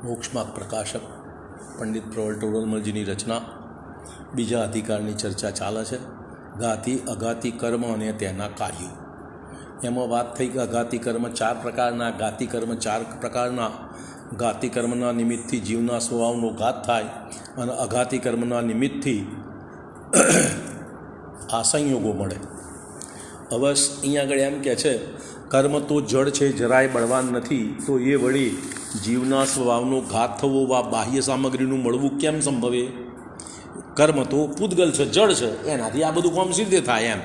મોક્ષમાર્ગ પ્રકાશક પંડિત પ્રવલ ટોડરમલજીની રચના બીજા અધિકારની ચર્ચા ચાલે છે. ઘાતી અઘાતી કર્મ અને તેના કાર્યો. એમાં વાત થઈ કે અઘાતી કર્મ ચાર પ્રકારના, ઘાતી કર્મ ચાર પ્રકારના. ઘાતી કર્મના નિમિત્તથી જીવના સ્વભાવનો ઘાત થાય અને અઘાતી કર્મના નિમિત્તથી આ સંયોગો મળે. હવે અહીંયા આગળ એમ કહે છે કર્મ તો જડ છે, જરાય બળવાન નથી, તો એ વળી જીવના સ્વભાવનો ઘાત થવો વા બાહ્ય સામગ્રીનું મળવું કેમ સંભવે? કર્મ તો પૂતગલ છે, જળ છે, એનાથી આ બધું કામ સીધે થાય. એમ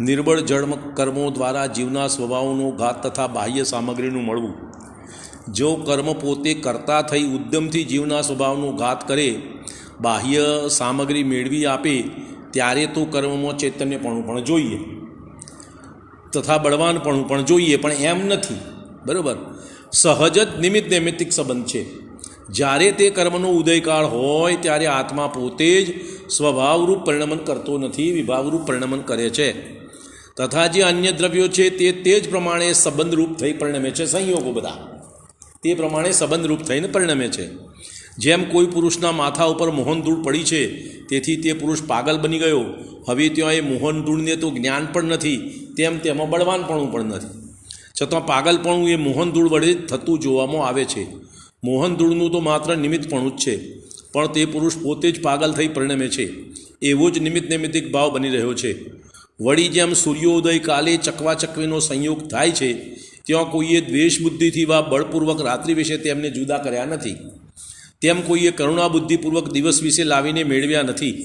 નિર્બળ જળ કર્મો દ્વારા જીવના સ્વભાવનો ઘાત તથા બાહ્ય સામગ્રીનું મળવું. જો કર્મ પોતે કરતા થઈ ઉદ્યમથી જીવના સ્વભાવનો ઘાત કરે, બાહ્ય સામગ્રી મેળવી આપે, ત્યારે તો કર્મમાં ચૈતન્યપણું પણ જોઈએ તથા બળવાનપણું પણ જોઈએ, પણ એમ નથી. બરાબર, સહજ જ નિમિત્ત નૈમિત્તિક સંબંધ છે. જ્યારે તે કર્મનો ઉદયકાળ હોય ત્યારે આત્મા પોતે જ સ્વભાવરૂપ પરિણમન કરતો નથી, વિભાવરૂપ પરિણમન કરે છે. તથા જે અન્ય દ્રવ્યો છે તે જ પ્રમાણે સંબંધરૂપ થઈ પરિણમે છે. સંયોગો બધા તે પ્રમાણે સંબંધરૂપ થઈને પરિણમે છે. જેમ કોઈ પુરુષના માથા ઉપર મોહનધૂળ પડી છે, તેથી તે પુરુષ પાગલ બની ગયો. હવે ત્યાં એ મોહનધૂળને તો જ્ઞાન પણ નથી, તેમ તેમાં બળવાનપણું પણ નથી. છતાં પાગલપણું એ મોહનધૂળ વડે થતું જોવામાં આવે છે. મોહનધૂળનું તો માત્ર નિમિત્તપણું જ છે, પણ તે પુરુષ પોતે જ પાગલ થઈ પરિણમે છે. એવો જ નિમિત્ત નૈમિત્તિક ભાવ બની રહ્યો છે. વળી જેમ સૂર્યોદય કાલે ચકવાચકવીનો સંયોગ થાય છે, ત્યાં કોઈએ દ્વેષ બુદ્ધિથી વા બળપૂર્વક રાત્રિ વિશે તેમને જુદા કર્યા નથી, તેમ કોઈએ કરુણા બુદ્ધિપૂર્વક દિવસ વિશે લાવીને મેળવ્યા નથી,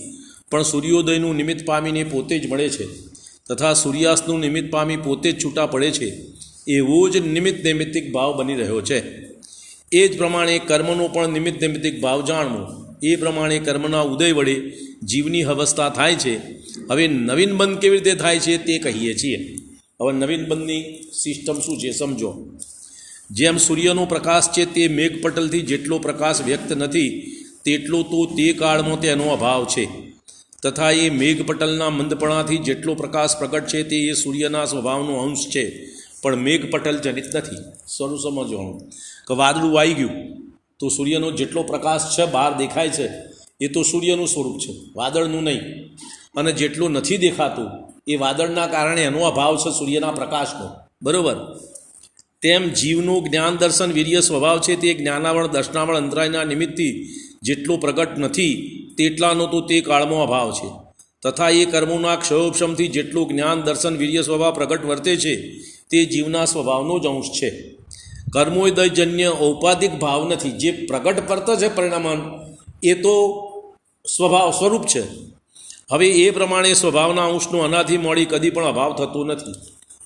પણ સૂર્યોદયનું નિમિત્ત પામીને પોતે જ મળે છે તથા સૂર્યાસ્તનું નિમિત્ત પામી પોતે જ છૂટા પડે છે. એવો જ નિમિત્ત નૈમિત્તિક ભાવ બની રહ્યો છે. એ જ પ્રમાણે કર્મનો પણ નિમિત્ત નૈમિત્તિક ભાવ જાણવો. એ પ્રમાણે કર્મના ઉદય વડે જીવની અવસ્થા થાય છે. હવે નવીન બંધ કેવી રીતે થાય છે તે કહીએ છીએ. હવે નવીન બંધની સિસ્ટમ શું છે સમજો. જેમ સૂર્યનો પ્રકાશ છે તે મેઘપટલથી જેટલો પ્રકાશ વ્યક્ત નથી, તેટલો તો તે કાળમાં તેનો અભાવ છે. તથા એ મેઘપટલના મંદપણાથી જેટલો પ્રકાશ પ્રગટ છે તે એ સૂર્યના સ્વભાવનો અંશ છે, પણ મેઘપટલ જનિત નથી. શરૂ સમજવાનું કે વાદળું આવી ગયું તો સૂર્યનો જેટલો પ્રકાશ છે બહાર દેખાય છે એ તો સૂર્યનું સ્વરૂપ છે, વાદળનું નહીં. અને જેટલું નથી દેખાતું એ વાદળના કારણે એનો અભાવ છે સૂર્યના પ્રકાશનો. બરાબર. તેમ જીવનો જ્ઞાન દર્શન વીર્ય સ્વભાવ છે તે જ્ઞાનાવરણ દર્શનાવરણ અંતરાયના નિમિત્તથી જેટલો પ્રગટ નથી તેટલાનો તો તે કાળમાં અભાવ છે. તથા એ કર્મોના ક્ષયોપશમથી જેટલું જ્ઞાન દર્શન વીર્ય સ્વભાવ પ્રગટ વર્તે છે તે જીવના સ્વભાવનો જ અંશ છે. કર્મોદયજન્ય ઔપાધિક ભાવ નથી. જે પ્રગટ વર્ત છે પરિણામન એ તો સ્વરૂપ છે. હવે એ પ્રમાણે સ્વભાવના અંશનો અનાધિ મોડી કદી પણ અભાવ થતો નથી,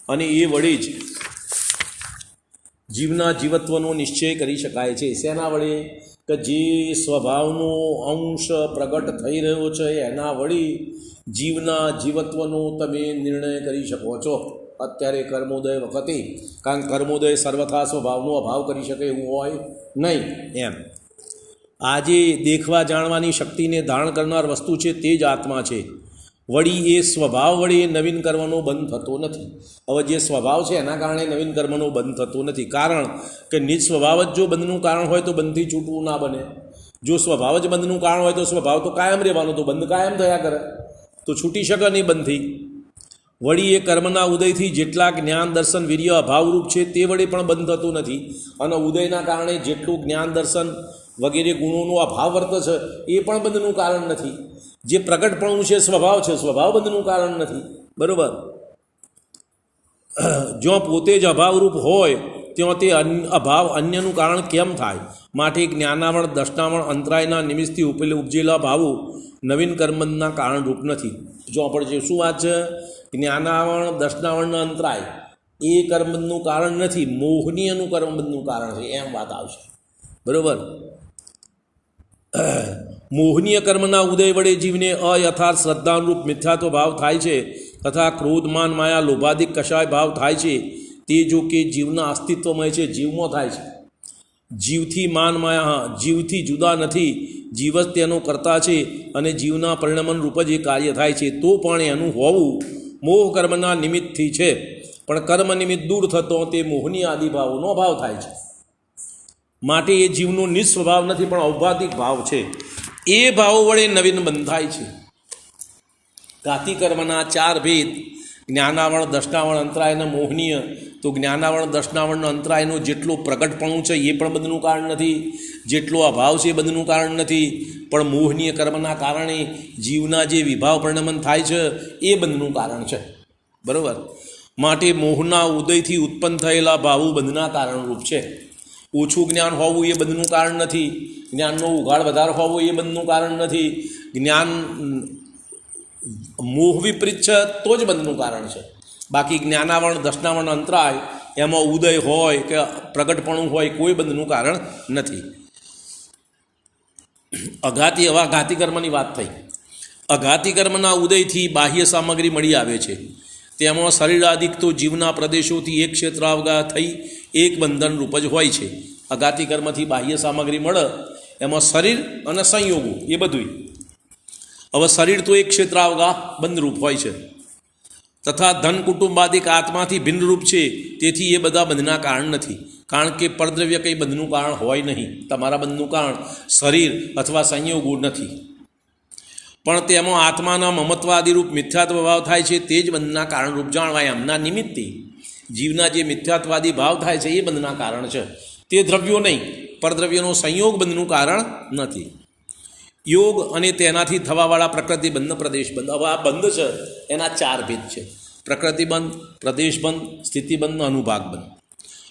અને એ વડે જ જીવના જીવત્વનો નિશ્ચય કરી શકાય છે. શેના વડે? કે જે સ્વભાવનો અંશ પ્રગટ થઈ રહ્યો છે એના વડે જીવના જીવત્વનો તમે નિર્ણય કરી શકો છો અત્યારે કર્મોદય વખતે. કારણ કર્મોદય સર્વથા સ્વભાવનો અભાવ કરી શકે એવું હોય નહીં. એમ આજે દેખવા જાણવાની શક્તિને ધારણ કરનાર વસ્તુ છે તે જ આત્મા છે. વળી એ સ્વભાવ વડે નવીન કર્મનો બંધ થતો નથી. હવે જે સ્વભાવ છે એના કારણે નવીન કર્મનો બંધ થતો નથી. કારણ કે નિજ સ્વભાવ જ જો બંધનું કારણ હોય તો બંધથી છૂટવું ના બને. જો સ્વભાવ જ બંધનું કારણ હોય તો સ્વભાવ તો કાયમ રહેવાનો, તો બંધ કાયમ થયા કરે, તો છૂટી શકે નહીં બંધથી. વળી એ કર્મના ઉદયથી જેટલા જ્ઞાન દર્શન વીર્ય અભાવરૂપ છે તે વડે પણ બંધ થતું નથી, અને ઉદયના કારણે જેટલું જ્ઞાન દર્શન વગેરે ગુણોનો અભાવ વર્ત છે એ પણ બંધનું કારણ નથી. જે પ્રગટપણું છે સ્વભાવ છે, સ્વભાવ બંધનું કારણ નથી. બરાબર. જો પોતે જ અભાવરૂપ હોય ત્યાં તે અભાવ અન્યનું કારણ કેમ થાય? માટે જ્ઞાનાવરણ દર્શનાવરણ અંતરાયના નિમિત્તથી ઉપજેલા ભાવો નવીન કર્મના કારણરૂપ નથી. જો આપણે શું વાત છે? જ્ઞાનાવરણ દર્શનાવરણના અંતરાય એ કર્મબંધનું કારણ નથી, મોહનીયનું કર્મબંધનું કારણ છે, એમ વાત આવશે. બરાબર. મોહનીય કર્મના ઉદય વડે જીવને અયથાર્થ શ્રદ્ધાનુરૂપ મિથ્યાત્વ ભાવ થાય છે તથા ક્રોધ માન માયા લોભાદિક કશાય ભાવ થાય છે. તે જો કે જીવના અસ્તિત્વમય છે, જીવમાં થાય છે. જીવથી માન માયા જીવથી જુદા નથી, જીવ જ તેનો કરતા છે અને જીવના પરિણમન રૂપ જ એ કાર્ય થાય છે. તો પણ એનું હોવું મોહ કર્મના નિમિત્તથી છે, પણ કર્મ નિમિત્ત દૂર થતો તે મોહની આદિભાવોનો અભાવ થાય છે. માટે એ જીવનો નિસ્વભાવ નથી પણ ઔપાધિક ભાવ છે. એ ભાવ વડે નવીન બંધાય છે. ઘાતી કર્મના 4 ભેદ જ્ઞાનાવરણ, દર્શનાવરણ, અંતરાય અને મોહનીય. તો જ્ઞાનાવરણ, દર્શનાવરણ, અંતરાયનું જેટલું પ્રગટપણું છે એ પણ બંધનું કારણ નથી, જેટલો અભાવ છે એ બંધનું કારણ નથી, પણ મોહનીય કર્મના કારણે જીવના જે વિભાવ પરિણમન થાય છે એ બંધનું કારણ છે. બરાબર. માટે મોહના ઉદયથી ઉત્પન્ન થયેલા ભાવો બંધના કારણરૂપ છે. ઓછું જ્ઞાન હોવું એ બંધનું કારણ નથી, જ્ઞાનનો ઉઘાડ વધારે હોવો એ બંધનું કારણ નથી, જ્ઞાન મોહ વિપરીત છે તો જ બંધનું કારણ છે. બાકી જ્ઞાનાવરણ, દર્શનાવરણ, અંતરાય એમાં ઉદય હોય કે પ્રગટપણું હોય કોઈ બંધનું કારણ નથી. અઘાતી, હવે ઘાતી કર્મની વાત થઈ. અઘાતી કર્મના ઉદયથી બાહ્ય સામગ્રી મળી આવે છે. તેમાં શરીરાદિક તો જીવના પ્રદેશોથી એક ક્ષેત્રાવગા થઈ એક બંધન રૂપ જ હોય છે. અઘાતી કર્મથી બાહ્ય સામગ્રી મળે એમાં શરીર અને સંયોગો એ બધું. હવે શરીર તો એક ક્ષેત્રાવગા બંધરૂપ હોય છે, તથા ધન કુટુંબાદિક આત્માથી ભિન્નરૂપ છે. તેથી એ બધા બંધના કારણ નથી, કારણ કે પરદ્રવ્ય કંઈ બંધનું કારણ હોય નહીં. તમારા બંધનું કારણ શરીર અથવા સંયોગો નથી, પણ તેમાં આત્માના મમત્વાદિરૂપ મિથ્યાત્વ ભાવ થાય છે તે જ બંધના કારણરૂપ જાણવાય. એમના નિમિત્તે જીવના જે મિથ્યાત્વાદી ભાવ થાય છે એ બંધના કારણ છે, તે દ્રવ્યો નહીં. પરદ્રવ્યનો સંયોગ બંધનું કારણ નથી. યોગ અને તેનાથી થવાવાળા પ્રકૃતિબંધ, પ્રદેશબંધ. હવે આ બંધ છે એના 4 ભેદ છે: પ્રકૃતિબંધ, પ્રદેશબંધ, સ્થિતિબંધ, અનુભાગબંધ.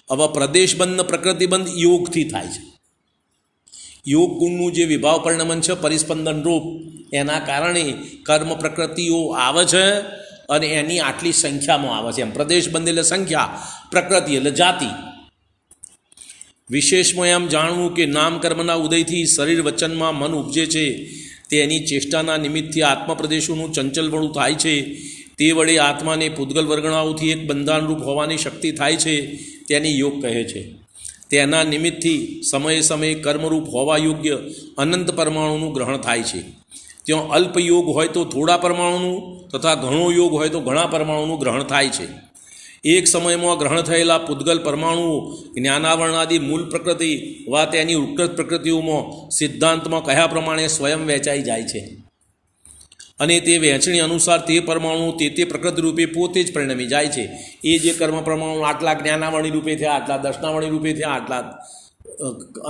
હવે પ્રદેશબંધ, પ્રકૃતિબંધ યોગથી થાય છે. યોગ ગુણનું જે વિભાવ પરિણમન છે પરિસ્પંદન રૂપ, એના કારણે કર્મ પ્રકૃતિઓ આવે છે અને એની આટલી સંખ્યામાં આવે છે. એમ પ્રદેશબંધ એટલે સંખ્યા, પ્રકૃતિ એટલે જાતિ. વિશેષમાં એમ જાણવું કે નામ કર્મના ઉદયથી શરીર વચનમાં મન ઉપજે છે, તેની ચેષ્ટાના નિમિત્તથી આત્મપ્રદેશોનું ચંચલપણું થાય છે. તે વડે આત્માને પૂતગલ વર્ગણાઓથી એક બંધાનરૂપ હોવાની શક્તિ થાય છે, તેની યોગ કહે છે. તેના નિમિત્તથી સમયે સમયે કર્મરૂપ હોવા યોગ્ય અનંત પરમાણુનું ગ્રહણ થાય છે. ત્યાં અલ્પ યોગ હોય તો થોડા પરમાણુનું તથા ઘણો યોગ હોય તો ઘણા પરમાણુનું ગ્રહણ થાય છે. એક સમયમાં ગ્રહણ થયેલા પૂતગલ પરમાણુઓ જ્ઞાનાવરણાદિ મૂળ પ્રકૃતિ વા તેની ઉત્કૃષ્ટ પ્રકૃતિઓમાં સિદ્ધાંતમાં કયા પ્રમાણે સ્વયં વહેંચાઈ જાય છે, અને તે વહેંચણી અનુસાર તે પરમાણુ તે પ્રકૃતિ રૂપે પોતે જ પરિણમી જાય છે. એ જે કર્મ પરમાણુ આટલા જ્ઞાનાવરણી રૂપે થયા, આટલા દર્શનાવરણી રૂપે થયા, આટલા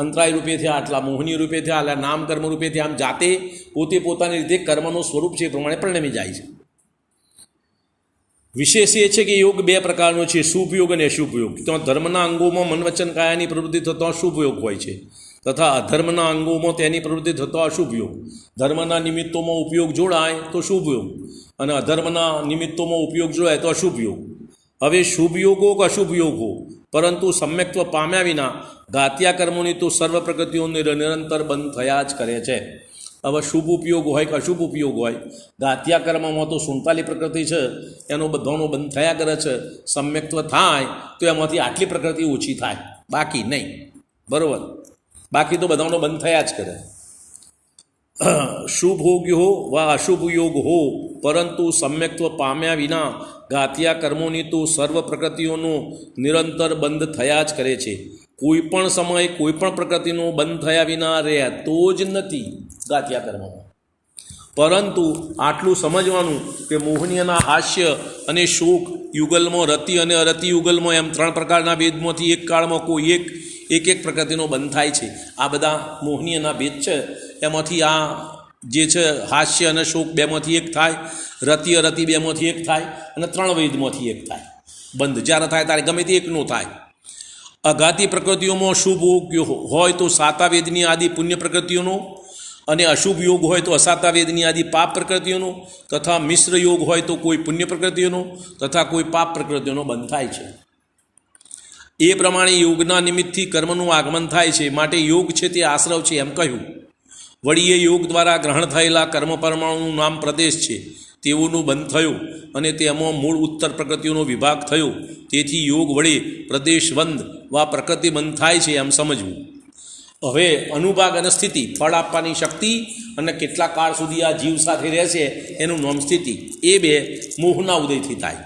અંતરાય રૂપે થયા, આટલા મોહની રૂપે થયા, આટલા નામ કર્મ રૂપે થયા, આમ જાતે પોતે પોતાની રીતે કર્મનું સ્વરૂપ છે એ પ્રમાણે પરિણમી જાય છે. વિશેષ એ છે કે યોગ 2 પ્રકારનો છે: શુભ યોગ અને અશુભ યોગ. તો ધર્મના અંગોમાં મન વચન કાયાની પ્રવૃત્તિ થતો શુભ યોગ હોય છે, તથા અધર્મના અંગોમાં તેની પ્રવૃત્તિ થતો અશુભ યોગ. ધર્મના નિમિત્તોમાં ઉપયોગ જોડાય તો શુભ યોગ, અને અધર્મના નિમિત્તોમાં ઉપયોગ જોડાય તો અશુભ યોગ. હવે શુભ યોગો કે અશુભ યોગ હો, પરંતુ સમ્યક્ત્વ પામ્યા વિના ઘાત્યા કર્મોની તો સર્વ પ્રકૃતિઓને નિરંતર બંધ થયા જ કરે છે. હવે શુભ ઉપયોગ હોય કે અશુભ ઉપયોગ હોય, ઘાત્યા કર્મમાં તો 47 પ્રકૃતિ છે, એનો બધાનો બંધ થયા કરે છે. સમ્યક્ત્વ થાય તો એમાંથી આટલી પ્રકૃતિ ઓછી થાય, બાકી નહીં. બરાબર. બાકી તો બધાનો બંધ થયા જ કરે. શુભ યોગ હો વા અશુભ યોગ હો, પરંતુ સમ્યક્ત્વ પામ્યા વિના ઘાત્યા કર્મોની તો સર્વ પ્રકૃતિઓનો નિરંતર બંધ થયા જ કરે છે. કોઈ પણ સમયે કોઈ પણ પ્રકૃતિનો બંધ થયા વિના રહેતો જ નથી ઘાત્યા કર્મમાં. પરંતુ આટલું સમજવાનું કે મોહનીયના હાસ્ય અને શોક યુગલમાં, રતિ અને અરતિ યુગલમાં, એમ 3 પ્રકારના ભેદમાંથી એક કાળમાં કોઈ એક પ્રકૃતિનો બંધ થાય છે. આ બધા મોહનીયના ભેદ છે. એમાંથી આ જે છે હાસ્ય અને શોક 2માંથી એક થાય, રતિ અરતિ 2માંથી એક થાય, અને 3 વેદમાંથી એક થાય. બંધ જ્યારે થાય ત્યારે ગમે તે એકનો થાય. અઘાતી પ્રકૃતિઓમાં શુભ યોગ હોય તો સાતા વેદની આદિ પુણ્ય પ્રકૃતિઓનો, અને અશુભ યોગ હોય તો અસાતા વેદની આદિ પાપ પ્રકૃતિઓનો, તથા મિશ્ર યોગ હોય તો કોઈ પુણ્ય પ્રકૃતિઓનો તથા કોઈ પાપ પ્રકૃતિઓનો બંધ થાય છે. એ પ્રમાણે યોગના નિમિત્તથી કર્મનું આગમન થાય છે. માટે યોગ છે તે આશ્રવ છે એમ કહ્યું. વળી એ યોગ દ્વારા ગ્રહણ થયેલા કર્મ પરમાણુનું નામ પ્રદેશ છે તેઓનું બંધ થયું, અને તેમાં મૂળ ઉત્તર પ્રકૃતિઓનો વિભાગ થયો. તેથી યોગ વડે પ્રદેશબંધ વા પ્રકૃતિબંધ થાય છે એમ સમજવું. હવે અનુભાગ અને સ્થિતિ, ફળ આપવાની શક્તિ અને કેટલા કાળ સુધી આ જીવ સાથે રહેશે એનું નામ સ્થિતિ. એ 2 મોહના ઉદયથી થાય.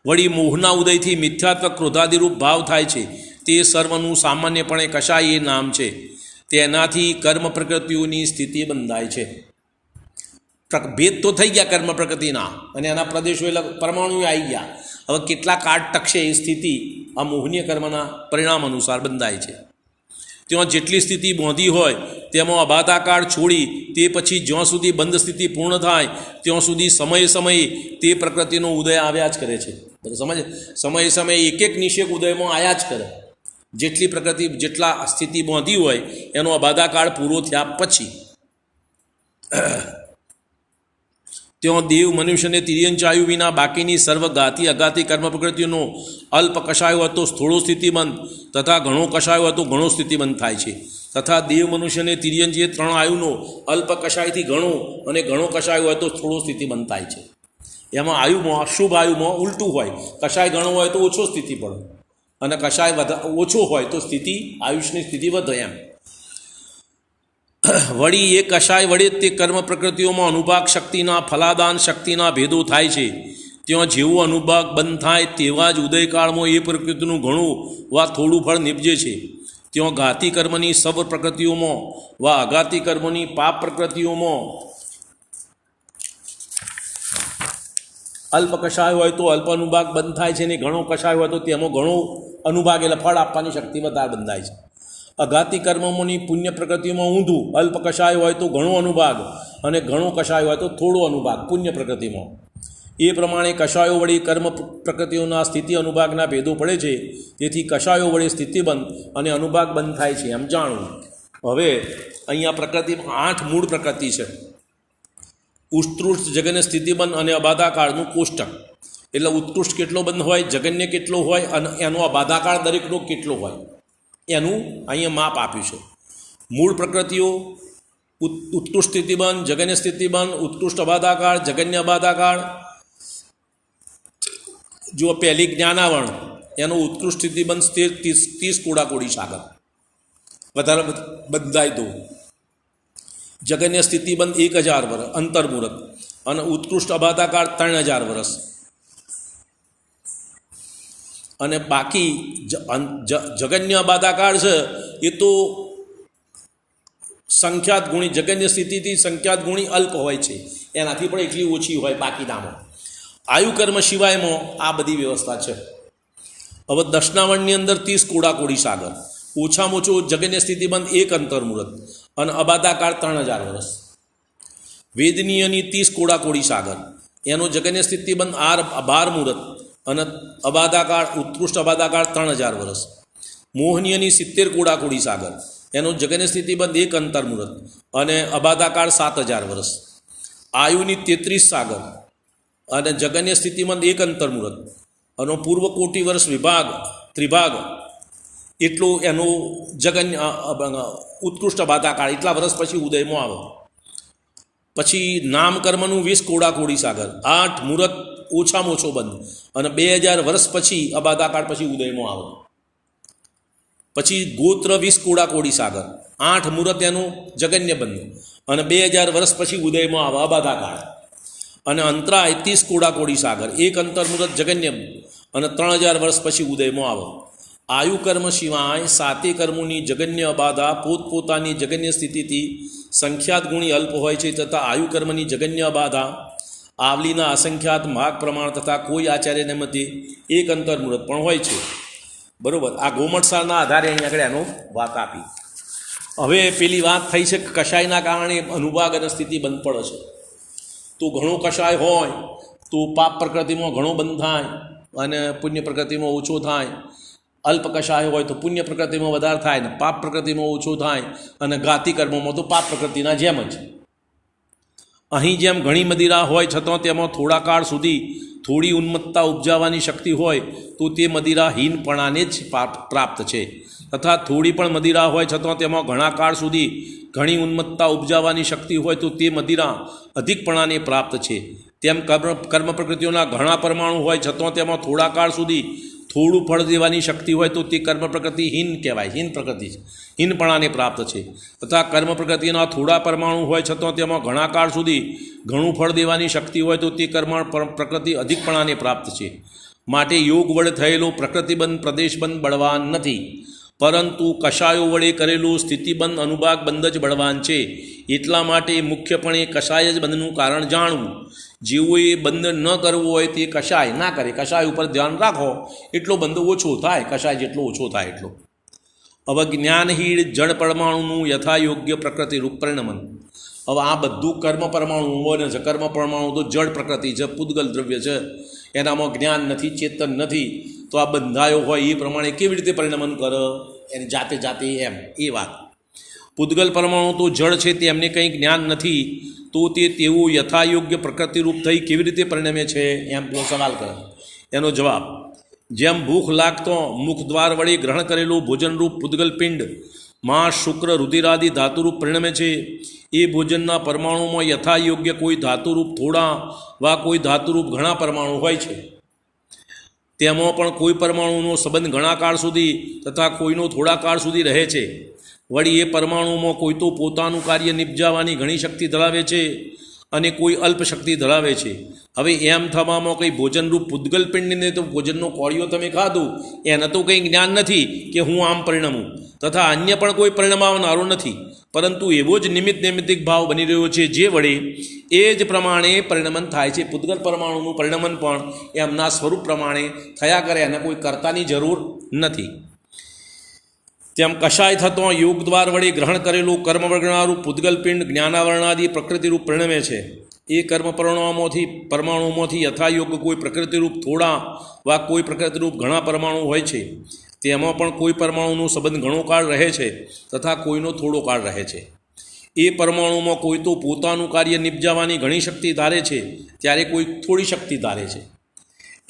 વળી મોહના ઉદયથી મિથ્યાત્વ ક્રોધાદિરૂપ ભાવ થાય છે. તે સર્વનું સામાન્યપણે કશાય એ નામ છે. તેનાથી કર્મ પ્રકૃતિઓની સ્થિતિ બંધાય છે. ભેદ તો થઈ ગયા કર્મ પ્રકૃતિના, અને એના પ્રદેશો એટલે પરમાણુ આવી ગયા. હવે કેટલા કાળ ટકશે એ સ્થિતિ આ મોહનીય કર્મના પરિણામ અનુસાર બંધાય છે. ત્યાં જેટલી સ્થિતિ બાંધી હોય તેમાં અબાધાકાળ છોડી તે પછી જ્યાં સુધી બંધ સ્થિતિ પૂર્ણ થાય ત્યાં સુધી સમયે સમયે તે પ્રકૃતિનો ઉદય આવ્યા જ કરે છે. સમજ, સમયે સમયે એક એક નિષેક ઉદયમાં આવ્યા જ કરે. જેટલી પ્રકૃતિ જેટલા સ્થિતિ બાંધી હોય એનો અબાધાકાળ પૂરો થયા પછી ત્યાં દેવ મનુષ્યને તિર્યંચાયુ વિના બાકીની સર્વઘાતી અઘાતી કર્મ પ્રકૃતિઓનો અલ્પ કશાયો હતો સ્થૂળો સ્થિતિબંધ તથા ઘણો કશાયો હતો ઘણો સ્થિતિબંધ થાય છે. તથા દેવ મનુષ્યને તિર્યંચ એ ત્રણ આયુનો અલ્પ કશાયથી ઘણો અને ઘણો કશાયો હોય તો સ્થૂળો સ્થિતિબંધ થાય છે. એમાં આયુમાં શુભ આયુમાં ઉલટું હોય, કશાય ઘણો હોય તો ઓછો સ્થિતિ પડે અને કશાય ઓછો હોય તો સ્થિતિ આયુષની સ્થિતિ વધે. એમ વળી એ કશાય વડે તે કર્મ પ્રકૃતિઓમાં અનુભાગ શક્તિના ફલાદાન શક્તિના ભેદો થાય છે. ત્યાં જેવો અનુભાગ બંધ થાય તેવા જ ઉદયકાળમાં એ પ્રકૃતિનું ઘણું વા થોડું ફળ નિપજે છે. ત્યાં ઘાતી કર્મની સર્વ પ્રકૃતિઓમાં વા અઘાતી કર્મોની પાપ પ્રકૃતિઓમાં અલ્પ કશાય હોય તો અલ્પ અનુભાગ બંધ થાય છે, ને ઘણો કશાય હોય તો તેમાં ઘણો અનુભાગ એટલે ફળ આપવાની શક્તિ વધારે બંધાય છે. અઘાતી કર્મોની પુણ્ય પ્રકૃતિમાં ઊંધું, અલ્પ કશાય હોય તો ઘણો અનુભાગ અને ઘણો કશાય હોય તો થોડો અનુભાગ પુણ્ય પ્રકૃતિમાં. એ પ્રમાણે કશાયો વડે કર્મ પ્રકૃતિઓના સ્થિતિ અનુભાગના ભેદો પડે છે. તેથી કશાયો વડે સ્થિતિબંધ અને અનુભાગ બંધ થાય છે એમ જાણવું. હવે અહીંયા પ્રકૃતિમાં 8 મૂળ પ્રકૃતિ છે. ઉત્કૃષ્ટ જગન્ય સ્થિતિબંધ અને અબાધાકાળનું કોષ્ટક એટલે ઉત્કૃષ્ટ કેટલો બંધ હોય, જગન્ય કેટલો હોય અને એનો અબાધાકાળ દરેકનો કેટલો હોય એનું અહીંયા માપ આપ્યું છે. મૂળ પ્રકૃતિઓ ઉત્કૃષ્ટ સ્થિતિબંધ, જગન્ય સ્થિતિબંધ, ઉત્કૃષ્ટ અબાધાકાળ, જગન્ય અબાધાકાળ. જો પહેલી જ્ઞાનાવરણ એનો ઉત્કૃષ્ટ સ્થિતિબંધ 30 કોડાકોડી સાગર વધારે બંધાય તો, જગન્ય સ્થિતિબંધ 1000 વર્ષ અંતર્મુહૂર્ત અને ઉત્કૃષ્ટ અબાધાકાળ 3000 વર્ષ. અને બાકી જગન્ય અબાધાકાળ છે એ તો સંખ્યાત ગુણી, જગન્ય સ્થિતિથી સંખ્યાત ગુણી અલ્પ હોય છે, એનાથી પણ એટલી ઓછી હોય બાકીનામાં. આયુકર્મ સિવાયમાં આ બધી વ્યવસ્થા છે. હવે દશનાવણની અંદર 30 કોડાકોડી સાગર, ઓછામાં ઓછું જગન્ય સ્થિતિબંધ 1 અંતર્મુહૂર્ત અને અબાધાકાળ 3000 વર્ષ. વેદનીયની 30 કોડાકોડી સાગર, એનો જગન્ય સ્થિતિબંધ 12 મુહૂર્ત અને અબાધાકાળ ઉત્કૃષ્ટ અબાધાકાળ 3000 વર્ષ. મોહનીયની 70 કોડાકોડી સાગર, એનો જગન્ય સ્થિતિબંધ 1 અંતર્મુહૂર્ત અને અબાધાકાળ 7000 વર્ષ. આયુની 33 સાગર અને જગન્ય સ્થિતિબંધ 1 અંતર્મુહૂર્ત અને પૂર્વ કોટી વર્ષ વિભાગ ત્રિભાગ એટલું એનું જગન્ય ઉત્કૃષ્ટ અબાધાકાળ એટલા વર્ષ પછી ઉદયમાં આવે. પછી નામકર્મનું 20 કોડાકોડી સાગર, 8 મુહૂર્ત ઓછામાં ઓછો બંધ અને 2000 વર્ષ પછી અબાધાકાળ પછી ઉદયમાં આવે. પછી ગોત્ર 20 કોડાકોડી સાગર, 8 મુહૂર્ત એનું જગન્ય બંધ અને 2000 વર્ષ પછી ઉદયમાં આવે અબાધાકાળ. અને અંતરાય 30 કોડાકોડી સાગર, 1 અંતર્મુહૂર્ત જગન્ય અને 3000 વર્ષ પછી ઉદયમાં આવે. આયુકર્મ સિવાય 7 કર્મોની જગન્ય અબાધા પોતપોતાની જગન્ય સ્થિતિથી સંખ્યાત ગુણી અલ્પ હોય છે. તથા આયુકર્મની જગન્ય અબાધા આવલીના અસંખ્યાત માગ પ્રમાણ તથા કોઈ આચાર્યને મધ્યે 1 અંતર્મુહૂર્ત પણ હોય છે. બરાબર, આ ગોમટસારના આધારે અહીં આગળ એનો વાત આપી. હવે પેલી વાત થઈ છે કે કશાયના કારણે અનુભાગ અને સ્થિતિ બંધ પડે છે. તો ઘણો કશાય હોય તો પાપ પ્રકૃતિમાં ઘણો બંધ થાય અને પુણ્ય પ્રકૃતિમાં ઓછો થાય. અલ્પ કશાય હોય તો પુણ્ય પ્રકૃતિમાં વધારે થાય ને પાપ પ્રકૃતિમાં ઓછો થાય. અને ઘાતી કર્મોમાં તો પાપ પ્રકૃતિના જેમ જ. અહીં જેમ ઘણી મદિરા હોય છતાં તેમાં થોડા કાળ સુધી થોડી ઉન્મત્તતા ઉપજાવવાની શક્તિ હોય તો તે મદિરા હીનપણાને જ પ્રાપ્ત છે. તથા થોડી પણ મદિરા હોય છતાં તેમાં ઘણા કાળ સુધી ઘણી ઉન્મત્તતા ઉપજાવવાની શક્તિ હોય તો તે મદિરા અધિકપણાને પ્રાપ્ત છે. તેમ કર્મ પ્રકૃતિઓના ઘણા પરમાણુ હોય છતાં તેમાં થોડા કાળ સુધી થોડું ફળ દેવાની શક્તિ હોય તો તે કર્મ પ્રકૃતિ હીન કહેવાય, હીન પ્રકૃતિ છે, હીનપણાને પ્રાપ્ત છે. તથા કર્મ પ્રકૃતિના થોડા પરમાણુ હોય છતાં તેમાં ઘણા કાળ સુધી ઘણું ફળ દેવાની શક્તિ હોય તો તે કર્મ પ્રકૃતિ અધિકપણાને પ્રાપ્ત છે. માટે યોગ વડે થયેલો પ્રકૃતિબંધ પ્રદેશબંધ બળવાન નથી, પરંતુ કશાયો વડે કરેલું સ્થિતિબંધ અનુભાગ બંધ જ બળવાન છે. એટલા માટે મુખ્યપણે કશાય જ બંધનું કારણ જાણવું. જેઓએ બંધ ન કરવો હોય તે કશાય ના કરે. કશાય ઉપર ધ્યાન રાખો એટલો બંધ ઓછો થાય, કશાય જેટલો ઓછો થાય એટલો. હવે જ્ઞાનહીન જળ પરમાણુનું યથાયોગ્ય પ્રકૃતિરૂપ પરિણમન. હવે આ બધું કર્મ પરમાણુ બને છે. કર્મ પરમાણુ તો જળ પ્રકૃતિ છે, પૂદગલ દ્રવ્ય છે, એનામાં જ્ઞાન નથી, ચેતન નથી. તો આ બંધાયો હોય એ પ્રમાણે કેવી રીતે પરિણમન કરે એની જાતે જાતે એમ એ વાત. પૂદગલ પરમાણુ તો જળ છે, તેમને કંઈ જ્ઞાન નથી, તો તે તેવું યથાયોગ્ય પ્રકૃતિરૂપ થઈ કેવી રીતે પરિણમે છે એમ પેલો સવાલ કરે. એનો જવાબ, જેમ ભૂખ લાગતો મુખદ્વાર વડે ગ્રહણ કરેલું ભોજનરૂપ પૂદગલ પિંડ માંસ શુક્ર રુધિરાદિ ધાતુરૂપ પરિણમે છે, એ ભોજનના પરમાણુમાં યથાયોગ્ય કોઈ ધાતુરૂપ થોડા વા કોઈ ધાતુરૂપ ઘણા પરમાણુ હોય છે. તેમાં પણ કોઈ પરમાણુનો સંબંધ ઘણા કાળ સુધી તથા કોઈનો થોડા કાળ સુધી રહે છે. વળી એ પરમાણુમાં કોઈ તો પોતાનું કાર્ય નિપજાવવાની ઘણી શક્તિ ધરાવે છે અને કોઈ અલ્પ શક્તિ ધરાવે છે. હવે એમ થવામાં કંઈ ભોજનરૂપ પૂદગલ પિંડને તો ભોજનનો કોળિયો તમે ખાધું એને તો કંઈ જ્ઞાન નથી કે હું આમ પરિણમું, તથા અન્ય પણ કોઈ પરિણમાવનારો નથી, પરંતુ એવો જ નિમિત્તિક ભાવ બની રહ્યો છે જે વડે એ જ પ્રમાણે પરિણમન થાય છે. પૂદગલ પરમાણુનું પરિણમન પણ એમના સ્વરૂપ પ્રમાણે થયા કરે, એને કોઈ કર્તાની જરૂર નથી. તેમ કશાય થતો યોગ દ્વાર વડે ગ્રહણ કરેલું કર્મ વર્ગણારૂપ પૂદગલ પિંડ જ્ઞાનાવરણાદિ પ્રકૃતિરૂપ પરિણમે છે. એ કર્મ પરમાણુમાંથી યથાયોગ કોઈ પ્રકૃતિરૂપ થોડા વા કોઈ પ્રકૃતિરૂપ ઘણા પરમાણુ હોય છે. તેમાં પણ કોઈ પરમાણુનો સંબંધ ઘણો કાળ રહે છે તથા કોઈનો થોડો કાળ રહે છે. એ પરમાણુમાં કોઈ તો પોતાનું કાર્ય નિપજાવવાની ઘણી શક્તિ ધારે છે, ત્યારે કોઈ થોડી શક્તિ ધારે છે.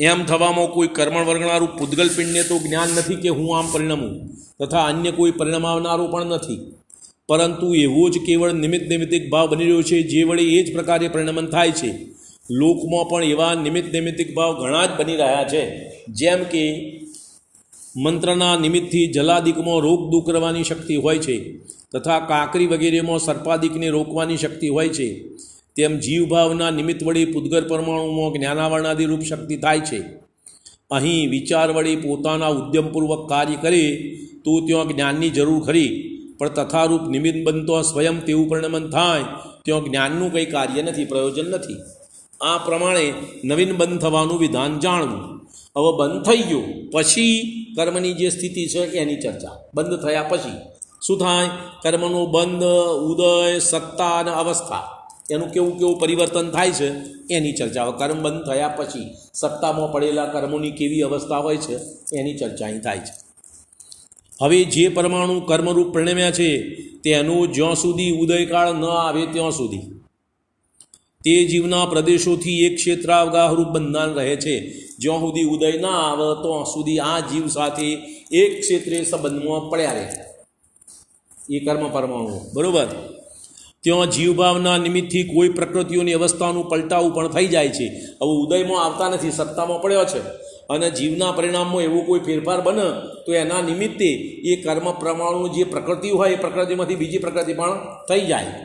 એમ થવામાં કોઈ કર્મ વર્ગણારૂપ પૂદગલ પિંડને તો જ્ઞાન નથી કે હું આમ પરિણમું, તથા અન્ય કોઈ પરિણમાવનારું પણ નથી, પરંતુ એવો જ કેવળ નિમિત્તિક ભાવ બની રહ્યો છે જે વડે એ જ પ્રકારે પરિણમન થાય છે. લોકમાં પણ એવા નિમિત્તિક ભાવ ઘણા જ બની રહ્યા છે. જેમ કે મંત્રના નિમિત્તથી જલાદિકમાં રોગ દૂર કરવાની શક્તિ હોય છે, તથા કાંકરી વગેરેમાં સર્પાદિકને રોકવાની શક્તિ હોય છે. તેમ જીવભાવના નિમિત્ત વડે પૂદગલ પરમાણુમાં જ્ઞાનાવરણાદિ રૂપ શક્તિ થાય છે. અહીં વિચાર વડે પોતાના ઉદ્યમપૂર્વક કાર્ય કરે તો ત્યાં જ્ઞાનની જરૂર ખરી, પણ તથારૂપ નિમિત્ત બનતો સ્વયં તેવું પરિણમન થાય ત્યાં જ્ઞાનનું કંઈ કાર્ય નથી, પ્રયોજન નથી. આ પ્રમાણે નવીન બંધ થવાનું વિધાન જાણવું. હવે બંધ થઈ ગયો પછી કર્મની જે સ્થિતિ છે એની ચર્ચા. બંધ થયા પછી શું થાય? કર્મનો બંધ, ઉદય, સત્તા અને અવસ્થા, એનું કેવું પરિવર્તન થાય છે એની ચર્ચા. હવે કર્મ બંધ થયા પછી સત્તામાં પડેલા કર્મોની કેવી અવસ્થા હોય છે એની ચર્ચા અહીં થાય છે. હવે જે પરમાણુ કર્મરૂપ પરિણમ્યા છે તેનું જ્યાં સુધી ઉદયકાળ ન આવે ત્યાં સુધી તે જીવના પ્રદેશોથી એક ક્ષેત્રાવગાહરૂપ બંધાન રહે છે. જ્યાં સુધી ઉદય ના આવે ત્યાં સુધી આ જીવ સાથે એક ક્ષેત્રે સંબંધમાં પડ્યા રહે એ કર્મ પરમાણુ, બરાબર. ત્યાં જીવભાવના નિમિત્તથી કોઈ પ્રકૃતિઓની અવસ્થાનું પલટાવું પણ થઈ જાય છે. હવે ઉદયમાં આવતા નથી, સત્તામાં પડ્યો છે, અને જીવના પરિણામમાં એવો કોઈ ફેરફાર બને તો એના નિમિત્તે એ કર્મ પરમાણુ જે પ્રકૃતિ હોય એ પ્રકૃતિમાંથી બીજી પ્રકૃતિ પણ થઈ જાય.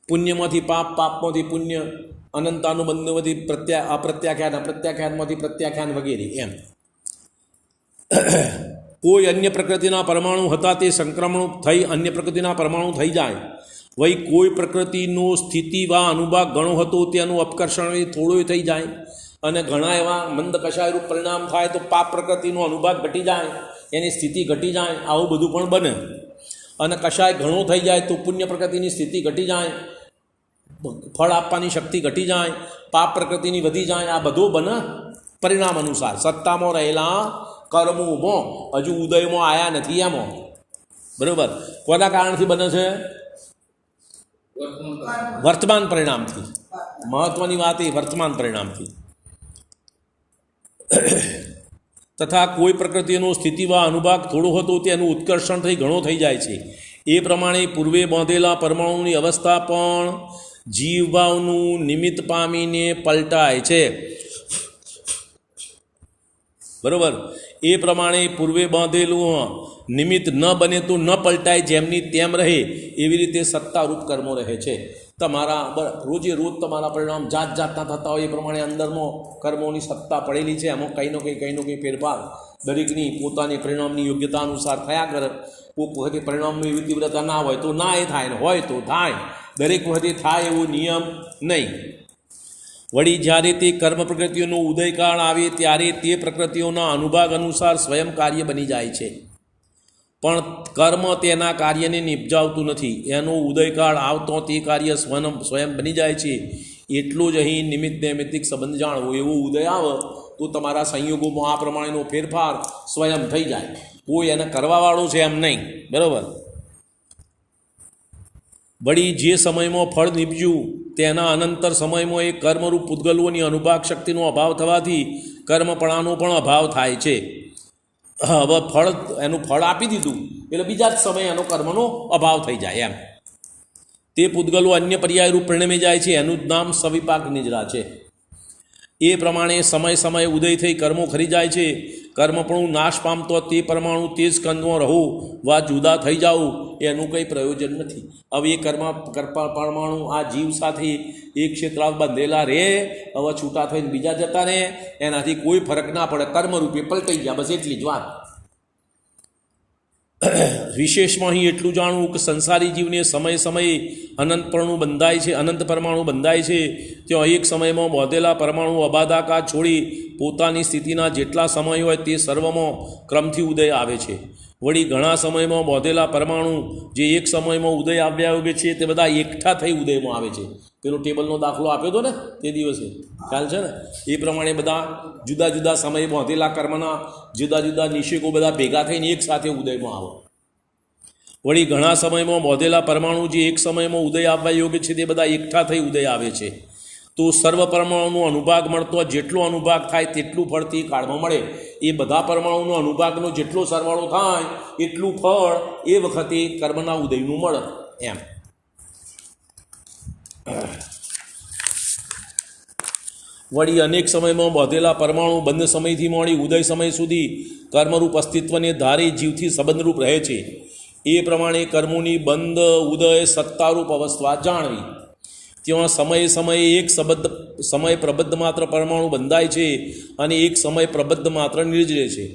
પુણ્યમાંથી પાપ, પાપમાંથી પુણ્ય, અનંતાનુબંધમાંથી અપ્રત્યાખ્યાન, અપ્રત્યાખ્યાનમાંથી પ્રત્યાખ્યાન વગેરે. એમ કોઈ અન્ય પ્રકૃતિના પરમાણુ હતા તે સંક્રમણ થઈ અન્ય પ્રકૃતિના પરમાણુ થઈ જાય. વળી કોઈ પ્રકૃતિનો સ્થિતિ વા અનુભાગ ઘણો હતો તેનું અપકર્ષણ થોડો થઈ જાય, અને ઘણા એવા મંદ કશાયરૂપ પરિણામ થાય તો પાપ પ્રકૃતિનો અનુભાગ ઘટી જાય, એની સ્થિતિ ઘટી જાય, આવું બધું પણ બને. અને કશાય ઘણો થઈ જાય તો પુણ્ય પ્રકૃતિની સ્થિતિ ઘટી જાય, ફળ આપવાની શક્તિ ઘટી જાય, પાપ પ્રકૃતિની વધી જાય. આ બધું બને પરિણામ અનુસાર. સત્તામાં રહેલા કર્મોમાં હજુ ઉદયમાં આવ્યા નથી એમાં, બરાબર. કોના કારણથી બને છે? વર્તમાન પરિણામથી. મહત્વની વાત એ વર્તમાન પરિણામથી. તથા કોઈ પ્રકૃતિનો સ્થિતિવા અનુભાગ થોડો હતો તેનું ઉત્કર્ષણ થઈ ઘણો થઈ જાય છે. એ પ્રમાણે પૂર્વે બાંધેલા પરમાણુની અવસ્થા પણ જીવભાવનું નિમિત્ત પામીને પલટાય છે, બરાબર. એ પ્રમાણે પૂર્વે બાંધેલું નિમિત્ત ન બને તો ન પલટાય, જેમની તેમ રહે એવી રીતે સત્તારૂપ કર્મો રહે છે. તમારા રોજે રોજ તમારા પરિણામ જાત જાતના થતા હોય, એ પ્રમાણે અંદરમાં કર્મોની સત્તા પડેલી છે. એમાં કંઈ નો કંઈ ફેરફાર દરેકની પોતાની પરિણામની યોગ્યતા અનુસાર થયા કરે. કોઈક વખતે પરિણામની એવી તીવ્રતા ના હોય તો ના એ થાય, ને હોય તો થાય. દરેક વખતે થાય એવો નિયમ નહીં. વળી જ્યારે તે કર્મ પ્રકૃતિઓનો ઉદયકાળ આવે ત્યારે તે પ્રકૃતિઓના અનુભાગ અનુસાર સ્વયં કાર્ય બની જાય છે, પણ કર્મ તેના કાર્યને નિપજાવતું નથી. એનો ઉદયકાળ આવતો તે કાર્ય સ્વયં બની જાય છે. એટલું જ અહીં નિમિત્ત નૈમિત્તિક સંબંધ જાણવો. એવો ઉદય આવે તો તમારા સંયોગોમાં આ પ્રમાણેનો ફેરફાર સ્વયં થઈ જાય. કોઈ એને કરવાવાળું છે એમ નહીં. બરાબર. વળી જે સમયમાં ફળ નીપજ્યું તેના અનંતર સમયમાં એ કર્મરૂપ પૂતગલોની અનુભાગ શક્તિનો અભાવ થવાથી કર્મપણાનો પણ અભાવ થાય છે. હવે એનું ફળ આપી દીધું એટલે બીજા જ સમયે એનો કર્મનો અભાવ થઈ જાય. એમ તે પૂતગલો અન્ય પર્યાયરૂપ પરિણમી જાય છે. એનું જ નામ સવિપાક નિજરા છે. એ પ્રમાણે સમય ઉદય થઈ કર્મો ખરી જાય છે. કર્મપણું નાશ પામતો તે પરમાણુ તે જ સ્કંદમાં રહો વા જુદા થઈ જાઓ એનું કંઈ પ્રયોજન નથી. હવે એ પરમાણુ આ જીવ સાથે એક ક્ષેત્ર બંધેલા રહે, હવે છૂટા થઈને બીજા જતા રહે, એનાથી કોઈ ફરક ના પડે. કર્મરૂપે પલટાઈ ગયા, બસ એટલી જ વાત. વિશેષમાં અહીં એટલું જાણવું કે સંસારી જીવને સમયે અનંતપણું બંધાય છે, અનંત પરમાણુ બંધાય છે. ત્યાં એક સમયમાં બાંધેલા પરમાણુ અબાધાકાર છોડી પોતાની સ્થિતિના જેટલા સમય હોય તે સર્વમાં ક્રમથી ઉદય આવે છે. વળી ઘણા સમયમાં બાંધેલા પરમાણુ જે એક સમયમાં ઉદય આવ્યા યોગ્ય છે તે બધા એકઠા થઈ ઉદયમાં આવે છે. પેલો ટેબલનો દાખલો આપ્યો હતો ને તે દિવસે, ખ્યાલ છે ને? એ પ્રમાણે બધા જુદા જુદા સમયે બાંધેલા કર્મના જુદા જુદા નિષેકો બધા ભેગા થઈને એક સાથે ઉદયમાં આવે. વળી ઘણા સમયમાં બાંધેલા પરમાણુ જે એક સમયમાં ઉદય આવવા યોગ્ય છે તે બધા એકઠા થઈ ઉદય આવે છે. તો સર્વ પરમાણુનો અનુભાગ મળતો જેટલો અનુભાગ થાય તેટલું ફળ તે કાળમાં મળે. એ બધા પરમાણુનો અનુભાગનો જેટલો સરવાળો થાય એટલું ફળ એ વખતે કર્મના ઉદયનું મળે. એમ વળી અનેક સમયમાં બાંધેલા પરમાણુ બંધ સમયથી મળી ઉદય સમય સુધી કર્મરૂપ અસ્તિત્વને ધારે જીવથી સંબંધરૂપ રહે છે. એ પ્રમાણે કર્મોની બંધ ઉદય સત્તારૂપ અવસ્થા જાણવી. ત્યાં સમયે એક સમય પ્રબદ્ધ માત્ર પરમાણુ બંધાય છે અને એક સમય પ્રબદ્ધ માત્ર નિર્જરે છે.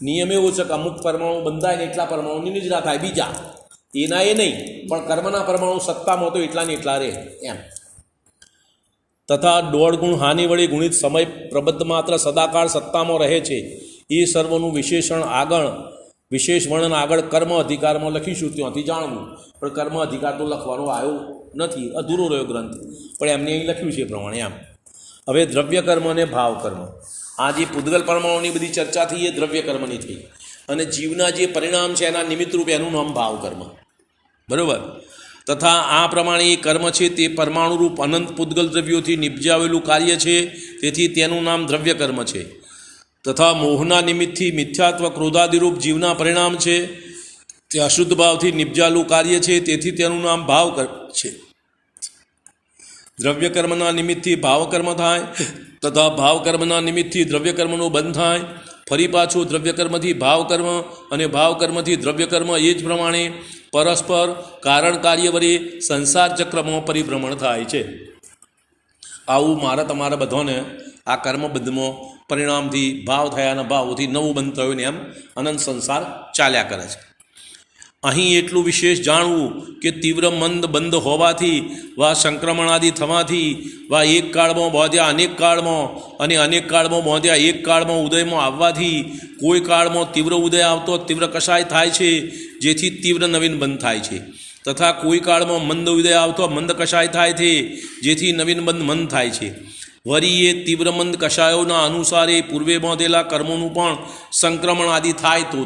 નિયમ એવો છે કે અમુક પરમાણુ બંધાય ને એટલા પરમાણુની નિર્જરા થાય, બીજા એના એ નહીં, પણ કર્મના પરમાણુ સત્તામાં તો એટલા ને એટલા રહે. એમ તથા 1.5 ગુણ હાનિ વળી ગુણિત સમય પ્રબદ્ધ માત્ર સદાકાળ સત્તામાં રહે છે. એ સર્વનું વિશેષ વર્ણન આગળ કર્મ અધિકારમાં લખીશું, ત્યાંથી જાણવું. પણ કર્મ અધિકાર તો લખવાનો આવ્યો નથી, અધૂરો રહ્યો ગ્રંથ, પણ એમને અહીં લખ્યું છે એ પ્રમાણે. એમ હવે દ્રવ્ય કર્મ અને ભાવ કર્મ, આ જે પૂતગલ પરમાણુની બધી ચર્ચા થઈ એ દ્રવ્ય કર્મની થઈ, અને જીવના જે પરિણામ છે એના નિમિત્તરૂપ એનું નામ ભાવ કર્મ. બરાબર. તથા આ પ્રમાણે એ કર્મ છે તે પરમાણુરૂપ અનંત પૂતગલ દ્રવ્યોથી નિપજાવેલું કાર્ય છે, તેથી તેનું નામ દ્રવ્ય કર્મ છે. તથા મોહના નિમિત્તથી મિથ્યાત્વ ક્રોધાદિરૂપ જીવના પરિણામ છે તે અશુદ્ધ ભાવથી નિપજાલું કાર્ય છે, તેથી તેનું નામ ભાવ કર્મ છે. દ્રવ્ય કર્મના નિમિત્તથી ભાવકર્મ થાય તથા ભાવકર્મના નિમિત્તથી દ્રવ્યકર્મનો બંધ થાય. ફરી પાછું દ્રવ્યકર્મથી ભાવકર્મ અને ભાવકર્મથી દ્રવ્યકર્મ એ જ પ્રમાણે પરસ્પર કારણ કાર્ય વડે સંસાર ચક્રમાં પરિભ્રમણ થાય છે. આવું મારા તમારા બધાને આ કર્મબદ્ધમાં પરિણામથી ભાવ થયાના ભાવોથી નવું બંધ થયું ને એમ અનંત સંસાર ચાલ્યા કરે છે. અહીં એટલું વિશેષ જાણવું કે તીવ્ર મંદ બંધ હોવાથી વા સંક્રમણાદિ થવાથી વા એક કાળમાં બાંધ્યા અનેક કાળમાં અને અનેક કાળમાં બાંધ્યા એક કાળમાં ઉદયમાં આવવાથી કોઈ કાળમાં તીવ્ર ઉદય આવતો તીવ્ર કષાય થાય છે, જેથી તીવ્ર નવીન બંધ થાય છે. તથા કોઈ કાળમાં મંદ ઉદય આવતો મંદ કષાય થાય છે, જેથી નવીન બંધ મંદ થાય છે. વળી એ તીવ્ર મંદ કષાયોના અનુસારે પૂર્વે બાંધેલા કર્મોનું પણ સંક્રમણ આદિ થાય તો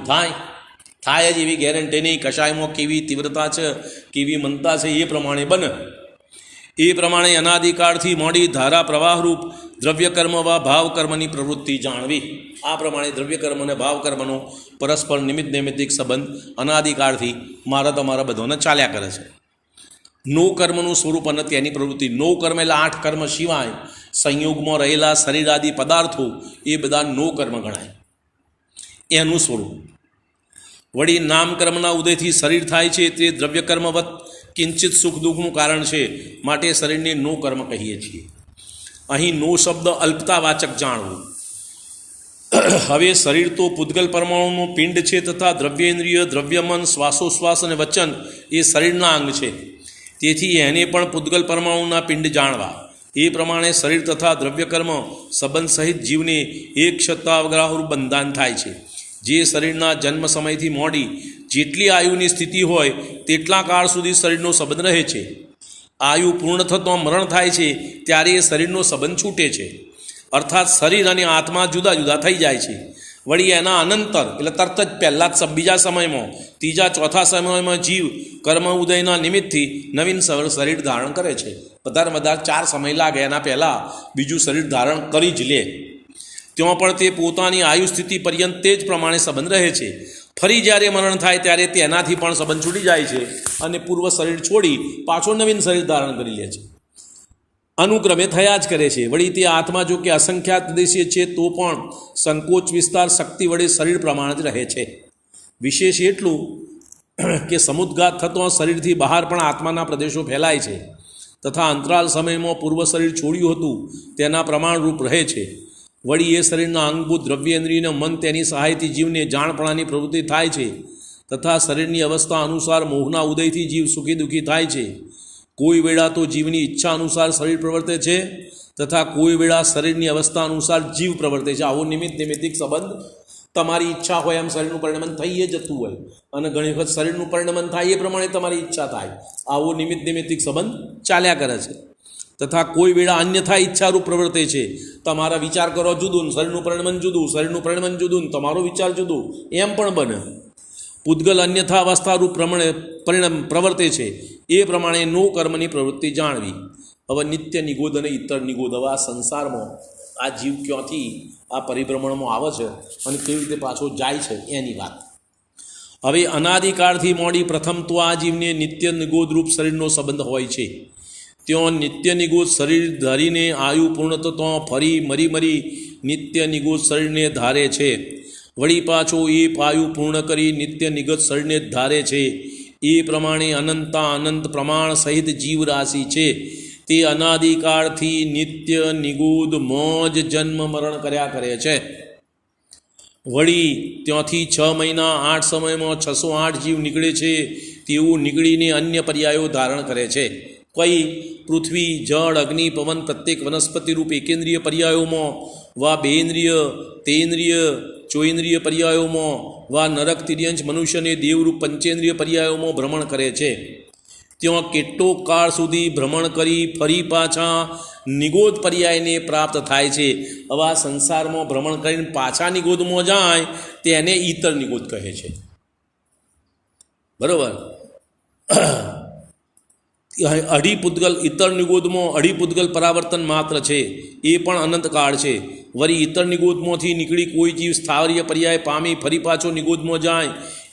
થાય જ એવી ગેરંટી નહીં. કષાયમાં કેવી તીવ્રતા છે, કેવી મંદતા છે એ પ્રમાણે બને. એ પ્રમાણે અનાદિકાળથી મોડી ધારા પ્રવાહરૂપ દ્રવ્યકર્મ વા ભાવકર્મની પ્રવૃત્તિ જાણવી. આ પ્રમાણે દ્રવ્યકર્મ અને ભાવકર્મનો પરસ્પર નૈમિત્તિક સંબંધ અનાદિકાળથી મારા તમારા બધાને ચાલ્યા કરે છે. નો કર્મનું સ્વરૂપ અને તેની પ્રવૃત્તિ. નો કર્મ એટલે 8 કર્મ સિવાય સંયોગમાં રહેલા શરીરાદિ પદાર્થો એ બધા નો કર્મ ગણાય. એનું સ્વરૂપ. વળી નામકર્મના ઉદયથી શરીર થાય છે તે દ્રવ્યકર્મવત કિંચિત સુખ દુઃખનું કારણ છે, માટે શરીરને નો કર્મ કહીએ છીએ. અહીં નો શબ્દ અલ્પતાવાચક જાણવું. હવે શરીર તો પૂતગલ પરમાણુનું પિંડ છે તથા દ્રવ્યેન્દ્રિય, દ્રવ્યમન, શ્વાસોશ્વાસ અને વચન એ શરીરના અંગ છે. તેથી એને પણ પૂતગલ પરમાણુના પિંડ જાણવા. એ પ્રમાણે શરીર તથા દ્રવ્યકર્મ સંબંધ સહિત જીવને એક સત્તાવગ્રાહરૂપ બંધાન થાય છે. જે શરીરના જન્મ સમયથી મોડી જેટલી આયુની સ્થિતિ હોય તેટલા કાળ સુધી શરીરનો સંબંધ રહે છે. આયુ પૂર્ણ થતો મરણ થાય છે ત્યારે એ શરીરનો સંબંધ છૂટે છે, અર્થાત શરીર અને આત્મા જુદા જુદા થઈ જાય છે. વળી એના અનંતર એટલે તરત જ પહેલાં જ બીજા સમયમાં, ત્રીજા ચોથા સમયમાં જીવ કર્મ ઉદયના નિમિત્તથી નવીન શરીર ધારણ કરે છે. વધારે 4 સમય લાગે, એના પહેલાં બીજું શરીર ધારણ કરી જ લે. ત્યાં પણ તે પોતાની આયુ સ્થિતિ પર્યંત તે જ પ્રમાણે સંબંધ રહે છે. ફરી જ્યારે મરણ થાય ત્યારે તેનાથી પણ સંબંધ છૂટી જાય છે અને પૂર્વ શરીર છોડી પાછો નવીન શરીર ધારણ કરી લે છે. અનુક્રમે થયા જ કરે છે. વળી તે આત્મા જો કે અસંખ્યાત દેશીય છે તો પણ સંકોચ વિસ્તાર શક્તિ વડે શરીર પ્રમાણે જ રહે છે. વિશેષ એટલું કે સમુદ્ઘાત થતો શરીરથી બહાર પણ આત્માના પ્રદેશો ફેલાય છે તથા અંતરાલ સમયમાં પૂર્વ શરીર છોડ્યું હતું તેના પ્રમાણરૂપ રહે છે. વળી એ શરીરના અંગભૂત દ્રવ્યેન્દ્રિયને મન તેની સહાયથી જીવને જાણપણાની પ્રવૃત્તિ થાય છે તથા શરીરની અવસ્થા અનુસાર મોહના ઉદયથી જીવ સુખી દુઃખી થાય છે. કોઈ વેળા તો જીવની ઈચ્છા અનુસાર શરીર પ્રવર્તે છે તથા કોઈ વેળા શરીરની અવસ્થા અનુસાર જીવ પ્રવર્તે છે. આવો નિમિત્તિક સંબંધ તમારી ઈચ્છા હોય એમ શરીરનું પરિણમન થઈ જતું હોય, અને ઘણી વખત શરીરનું પરિણમન થાય એ પ્રમાણે તમારી ઈચ્છા થાય. આવો નિમિત્તિક સંબંધ ચાલ્યા કરે છે. તથા કોઈ વેળા અન્યથા ઈચ્છારૂપ પ્રવર્તે છે. તમારા વિચાર કરો જુદું, શરીરનું પરિણમન જુદું, શરીરનું પરિણમન જુદું, તમારો વિચાર જુદું, એમ પણ બને. પૂતગલ અન્યથા અવસ્થારૂપ પરિણામ પ્રવર્તે છે. એ પ્રમાણે નો કર્મની પ્રવૃત્તિ જાણવી. હવે નિત્ય નિગોદ અને ઇતર નિગોદ, હવે આ સંસારમાં આ જીવ ક્યાંથી આ પરિભ્રમણમાં આવે છે અને કેવી રીતે પાછો જાય છે એની વાત. હવે અનાદિકાળથી મોડી પ્રથમ તો આ જીવને નિત્ય નિગોદરૂપ શરીરનો સંબંધ હોય છે. ત્યાં નિત્ય નિગોદ શરીર ધરીને આયુ પૂર્ણ થતો ફરી મરી નિત્ય નિગોદ શરીરને ધારે છે. વળી પાછો એ આયુ પૂર્ણ કરી નિત્ય નિગત શરીરને જ ધારે છે. એ પ્રમાણે અનંત પ્રમાણ સહિત જીવ રાશિ છે તે અનાદિકાળથી નિત્ય નિગૂઢ મોજ જન્મ મરણ કર્યા કરે છે. વળી ત્યાંથી 6 મહિના 8 સમયમાં 608 જીવ નીકળે છે તેવું નીકળીને અન્ય પર્યાયો ધારણ કરે છે. કોઈ પૃથ્વી, જળ, અગ્નિ, પવન પ્રત્યેક વનસ્પતિ રૂપ એકેન્દ્રિય પર્યાયોમાં, વા બેન્દ્રિય, તેન્દ્રિય, ચોઇન્દ્રિય પર્યાયોમાં, વા નરક, તિર્યંશ, મનુષ્ય અને દેવરૂપ પંચેન્દ્રિય પર્યાયોમાં ભ્રમણ કરે છે. ત્યાં કેટલો કાળ સુધી ભ્રમણ કરી ફરી પાછા નિગોદ પર્યાયને પ્રાપ્ત થાય છે. હવે આ સંસારમાં ભ્રમણ કરીને પાછા નિગોદમાં જાય તેને ઇતર નિગોદ કહે છે. બરાબર. અઢી પૂતગલ ઇતર નિગોદમાં અઢી પૂતગલ પરાવર્તન માત્ર છે, એ પણ અનંતકાળ છે. વળી ઇતર નિગોદમાંથી નીકળી કોઈ જીવ સ્થાવરીય પર્યાય પામી ફરી પાછો નિગોદમાં જાય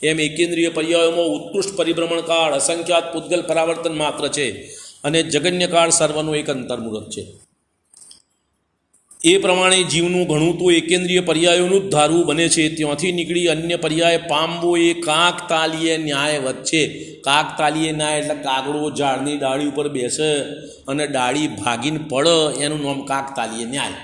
એમ એકેન્દ્રિય પર્યાયોમાં ઉત્કૃષ્ટ પરિભ્રમણ કાળ અસંખ્યાત પૂતગલ પરાવર્તન માત્ર છે અને જગન્યકાળ સર્વનો એક અંતર્મુહૂર્ત છે. એ પ્રમાણે જીવનું ઘણું તો એકેન્દ્રિય પર્યાયોનું જ ધારવું બને છે. ત્યાંથી નીકળી અન્ય પર્યાય પામવો એ કાકતાલીય ન્યાય વચ્ચે. કાકતાલીય ન્યાય એટલે કાગડો ઝાડની ડાળી ઉપર બેસે અને ડાળી ભાગીને પડે એનું નામ કાકતાલીય ન્યાય.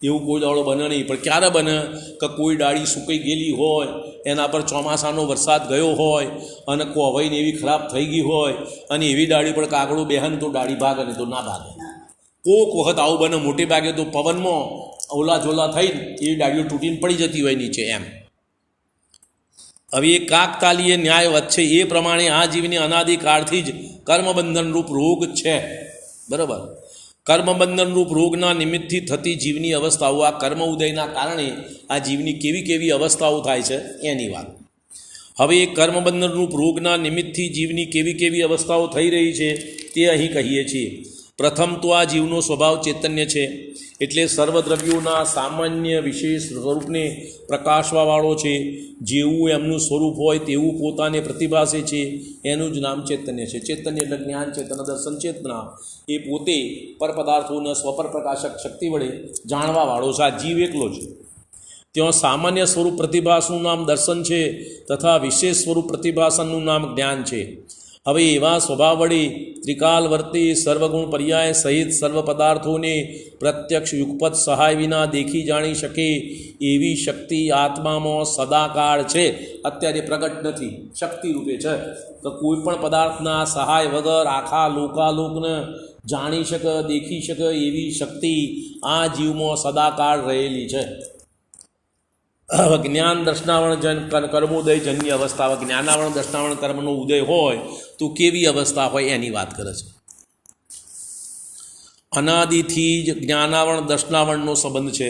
એવું કોઈ દાડો બને નહીં, પણ ક્યારે બને કે કોઈ ડાળી સુકાઈ ગયેલી હોય, એના પર ચોમાસાનો વરસાદ ગયો હોય અને કોવાઈને એવી ખરાબ થઈ ગઈ હોય અને એવી ડાળી પર કાગડો બેહન તો ડાળી ભાગે, નહીં તો ના ભાગે. કોક વખત આવું બને, મોટે ભાગે તો પવનમાં ઓલા ઝોલા થઈને એવી ડાળીઓ તૂટીને પડી જતી હોય નીચે એમ. હવે એ કાકતાલીય ન્યાય વચ્ચે એ પ્રમાણે આ જીવની અનાદિકાળથી જ કર્મબંધનરૂપ રોગ છે. બરાબર. કર્મબંધનરૂપ રોગના નિમિત્તથી થતી જીવની અવસ્થાઓ, આ કર્મ ઉદયના કારણે આ જીવની કેવી અવસ્થાઓ થાય છે એની વાત. હવે એ કર્મબંધનરૂપ રોગના નિમિત્તથી જીવની કેવી અવસ્થાઓ થઈ રહી છે તે અહીં કહીએ છીએ. પ્રથમ તો આ જીવનો સ્વભાવ ચૈતન્ય છે, એટલે સર્વદ્રવ્યોના સામાન્ય વિશેષ સ્વરૂપને પ્રકાશવાવાળો છે. જેવું એમનું સ્વરૂપ હોય તેવું પોતાને પ્રતિભાસે છે, એનું જ નામ ચૈતન્ય છે. ચૈતન્ય એટલે જ્ઞાન ચેતન દર્શન ચેતના. એ પોતે પરપદાર્થોના સ્વપર પ્રકાશક શક્તિ વડે જાણવાવાળો છે. આ જીવ એકલો છે. ત્યાં સામાન્ય સ્વરૂપ પ્રતિભાસનું નામ દર્શન છે તથા વિશેષ સ્વરૂપ પ્રતિભાસનનું નામ જ્ઞાન છે. હવે એવા સ્વભાવ વડે ત્રિકાલવર્તી સર્વગુણ પર્યાય સહિત સર્વ પદાર્થોને પ્રત્યક્ષ યુગપત સહાય વિના દેખી જાણી શકે એવી શક્તિ આત્મામાં સદાકાળ છે, અત્યારે પ્રગટ નથી, શક્તિ રૂપે છે. તો કોઈ પણ પદાર્થના સહાય વગર આખા લોકાલોકને જાણી શકે, દેખી શકે એવી શક્તિ આ જીવમાં સદાકાળ રહેલી છે. જ્ઞાન દર્શનાવરણ કર્મોદય જન્ય અવસ્થા, જ્ઞાનાવરણ દર્શનાવરણ કર્મનો ઉદય હોય તો કેવી અવસ્થા હોય એની વાત કરે છે. અનાદિથી જ જ્ઞાનાવરણ દર્શનાવરણનો સંબંધ છે,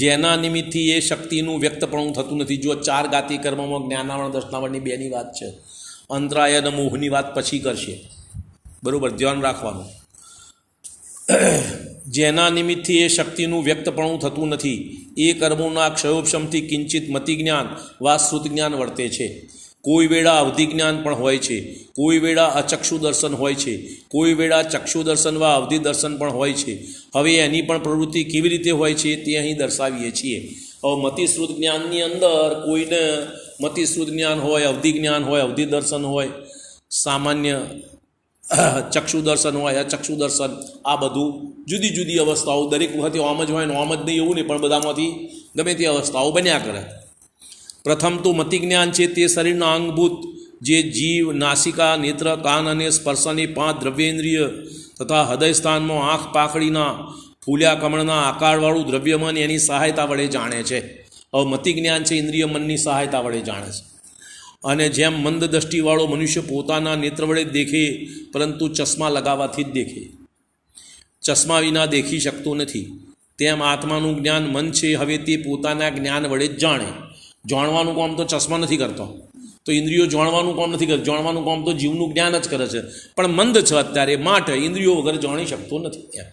જેના નિમિત્તથી એ શક્તિનું વ્યક્તપણું થતું નથી. જો ચાર ગાતી કર્મમાં જ્ઞાનાવરણ દર્શનાવરણની બેની વાત છે, અંતરાય અને મોહની વાત પછી કરશે, બરાબર, ધ્યાન રાખવાનું. જેના નિમિત્તથી એ શક્તિનું વ્યક્તપણું થતું નથી એ કર્મોના ક્ષયોપશમથી કિંચિત મતિ જ્ઞાન વા શ્રુત જ્ઞાન વર્તે છે. કોઈ વેળા અવધિ જ્ઞાન પણ હોય છે, કોઈ વેળા અચક્ષુ દર્શન હોય છે, કોઈ વેળા ચક્ષુ દર્શન વા અવધિ દર્શન પણ હોય છે. હવે એની પણ પ્રવૃત્તિ કેવી રીતે હોય છે તે અહીં દર્શાવીએ છીએ. હવે મતિશ્રુત જ્ઞાનની અંદર કોઈને મતિશ્રુત જ્ઞાન હોય, અવધિ જ્ઞાન હોય, અવધિ દર્શન હોય, સામાન્ય ચક્ષુ દર્શન હોય, અચક્ષુ દર્શન, આ બધું જુદી જુદી અવસ્થાઓ દરેક વખતે ઓમ જ હોય ને ઓમ જ નહીં એવું નહીં, પણ બધામાંથી ગમે તે અવસ્થાઓ બન્યા કરે. પ્રથમ તો મતિ જ્ઞાન છે તે શરીરના અંગભૂત જે જીવ, નાસિકા, નેત્ર, કાન અને સ્પર્શની 5 દ્રવ્યેન્દ્રિય તથા હૃદય સ્થાનમાં આંખ પાખડીના ફૂલ્યા કમળના આકારવાળું દ્રવ્યમન એની સહાયતા વડે જાણે છે. હવે મતિ જ્ઞાન છે ઇન્દ્રિય મનની સહાયતા વડે જાણે છે. અને જેમ મંદ દ્રષ્ટિવાળો મનુષ્ય પોતાના નેત્ર વડે દેખે પરંતુ ચશ્મા લગાવવાથી જ દેખે, ચશ્મા વિના દેખી શકતો નથી, તેમ આત્માનું જ્ઞાન મન છે હવે તે પોતાના જ્ઞાન વડે જ જાણે. જાણવાનું કામ તો ચશ્મા નથી કરતો, તો ઇન્દ્રિયો જાણવાનું કામ નથી કરતો, જાણવાનું કામ તો જીવનું જ્ઞાન જ કરે છે. પણ મંદ છે અત્યારે, માટે ઇન્દ્રિયો વગર જાણી શકતો નથી એમ.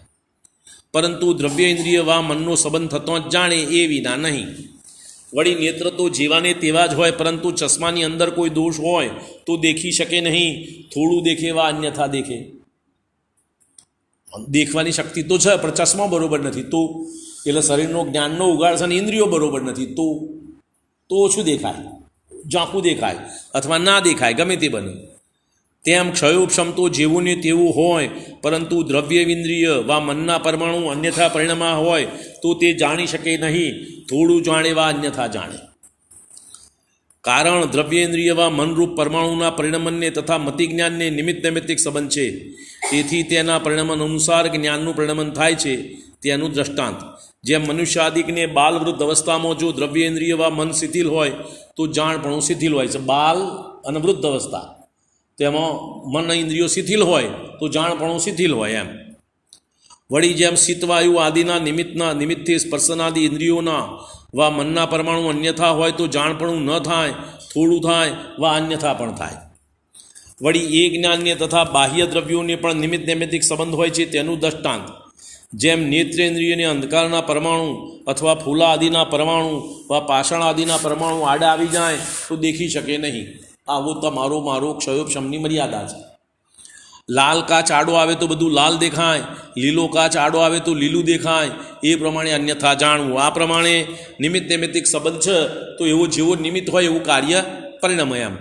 પરંતુ દ્રવ્ય ઇન્દ્રિય વા મનનો સંબંધ થતો જ જાણે એ વિના નહીં. વળી નેત્ર તો જેવાને તેવા જ હોય, પરંતુ ચશ્માની અંદર કોઈ દોષ હોય તો દેખી શકે નહીં. થોડું દેખે વા અન્યથા દેખે. દેખવાની શક્તિ તો છે પણ ચશ્મા બરોબર નથી તો, એટલે શરીરનો જ્ઞાનનો ઉગાડ છે અને ઇન્દ્રિયો બરોબર નથી તો ઓછું દેખાય, ઝાંખું દેખાય અથવા ના દેખાય, ગમે તે બને. તેમ ક્ષયોપશમ તો જેવું ને તેવું હોય, પરંતુ દ્રવ્ય ઇન્દ્રિય વા મનના પરમાણુ અન્યથા પરિણમા હોય તો તે જાણી શકે નહીં. થોડું જાણે વા અન્યથા જાણે. કારણ દ્રવ્યેન્દ્રિય વા મનરૂપ પરમાણુના પરિણમનને તથા મતિ જ્ઞાનને નિમિત્ત નૈમિત્તિક સંબંધ છે. તેથી તેના પરિણમન અનુસાર જ્ઞાનનું પરિણમન થાય છે. તેનું દ્રષ્ટાંત જેમ મનુષ્યાદિકને બાલવૃદ્ધ અવસ્થામાં જો દ્રવ્યેન્દ્રિય વા મન શિથિલ હોય તો જાણપણું શિથિલ હોય છે. બાલ અને વૃદ્ધ અવસ્થા તેમાં મન ઇન્દ્રિયો શિથિલ હોય તો જાણપણું શિથિલ હોય એમ. વળી જેમ શીતવાયુ આદિના નિમિત્તે સ્પર્શનાદિ ઇન્દ્રિયોના વા મનના પરમાણુ અન્યથા હોય તો જાણપણું ન થાય, થોડું થાય વા અન્યથા પણ થાય. વળી એ જ્ઞાનને તથા બાહ્ય દ્રવ્યોને પણ નિમિત્ત નૈમિત્તિક સંબંધ હોય છે. તેનું દ્રષ્ટાંત જેમ નેત્રેન્દ્રિયને અંધકારના પરમાણુ અથવા ફૂલા આદિના પરમાણુ વા પાષાણ આદિના પરમાણુ આડા આવી જાય તો દેખી શકે નહીં. આવો મારો ક્ષયોપશમની મર્યાદા છે. લાલ કાચ આડો આવે તો બધું લાલ દેખાય, લીલો કાચ આડો આવે તો લીલું દેખાય, એ પ્રમાણે અન્યથા જાણવું. આ પ્રમાણે નિમિત્ત નૈમિત્તિક સંબંધ છે તો એવો જેવો નિમિત્ત હોય એવું કાર્ય પરિણમે એમ.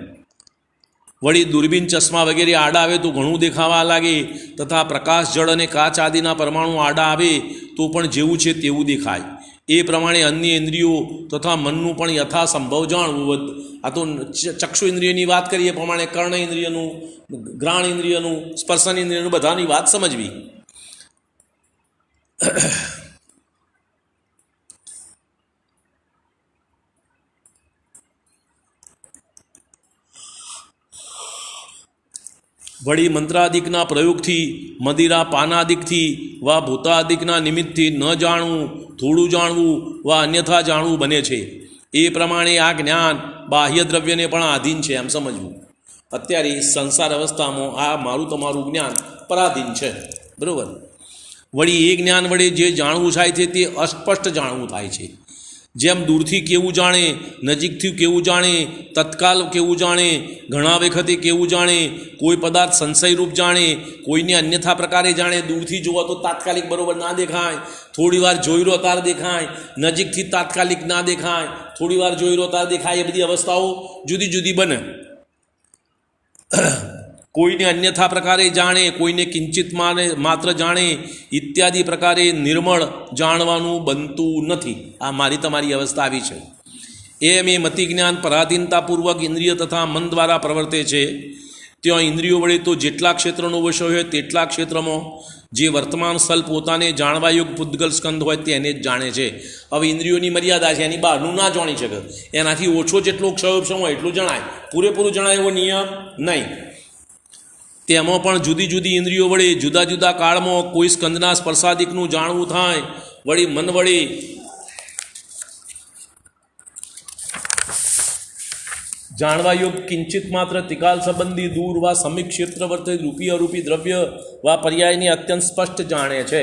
વળી દૂરબીન, ચશ્મા વગેરે આડા આવે તો ઘણું દેખાવા લાગે, તથા પ્રકાશ, જળ અને કાચ આદિના પરમાણુ આડા આવે તો પણ જેવું છે તેવું દેખાય. એ પ્રમાણે અન્ય ઇન્દ્રિયો તથા મનનું પણ યથાસંભવ જાણવું. આ તો ચક્ષુ ઇન્દ્રિયની વાત કરીએ પ્રમાણે કર્ણ ઇન્દ્રિયનું, ઘ્રાણ ઇન્દ્રિયનું, સ્પર્શન ઇન્દ્રિયનું બધાની વાત સમજવી. વળી મંત્રાદિકના પ્રયોગથી, મદિરા પાનાદિકથી વા ભૂતાદિકના નિમિત્તથી ન જાણવું, થોડું જાણવું વા અન્યથા જાણવું બને છે. એ પ્રમાણે આ જ્ઞાન બાહ્ય દ્રવ્યને પણ આધીન છે એમ સમજવું. અત્યારે સંસાર અવસ્થામાં આ મારું તમારું જ્ઞાન પરાધીન છે, બરાબર. વળી એ જ્ઞાન વડે જે જાણવું થાય છે તે અસ્પષ્ટ જાણવું થાય છે. જેમ દૂરથી કેવું જાણે, નજીકથી કેવું જાણે, તત્કાલ કેવું જાણે, ઘણા વખતે કેવું જાણે, કોઈ પદાર્થ સંશયરૂપ જાણે, કોઈને અન્યથા પ્રકારે જાણે. દૂરથી જુઓ તો તાત્કાલિક બરાબર ના દેખાય, થોડી વાર જોઈ લો તાર દેખાય, નજીકથી તાત્કાલિક ના દેખાય, થોડી વાર જોઈ લો તાર દેખાય. એ બધી અવસ્થાઓ જુદી જુદી બને. કોઈને અન્યથા પ્રકારે જાણે, કોઈને કિંચિત માત્ર જાણે ઇત્યાદિ પ્રકારે નિર્મળ જાણવાનું બનતું નથી. આ મારી તમારી અવસ્થા આવી છે. એમ એ મતિ જ્ઞાન પરાધીનતાપૂર્વક ઇન્દ્રિય તથા મન દ્વારા પ્રવર્તે છે. ત્યાં ઇન્દ્રિયો વડે તો જેટલા ક્ષેત્રનો વિષય હોય તેટલા ક્ષેત્રમાં જે વર્તમાન સ્થળ પોતાને જાણવાયોગ પૂદગલ સ્કંદ હોય તેને જ જાણે છે. હવે ઇન્દ્રિયોની મર્યાદા છે, એની બહારનું ના જાણી શકે. એનાથી ઓછો જેટલો ક્ષય હોય એટલું જણાય, પૂરેપૂરું જણાય એવો નિયમ નહીં. તેમાં પણ જુદી જુદી ઇન્દ્રિયો વડે જુદા જુદા કાળમાં કોઈ સ્કંદના સ્પર્શાદિકનું જાણવું થાય. વળી મન વડે જાણવાયોગ કિંચિત માત્ર ત્રિકાલ સંબંધી દૂર વા સમીપ ક્ષેત્રવર્તી રૂપી અરૂપી દ્રવ્ય વા પર્યાયની અત્યંત સ્પષ્ટ જાણે છે.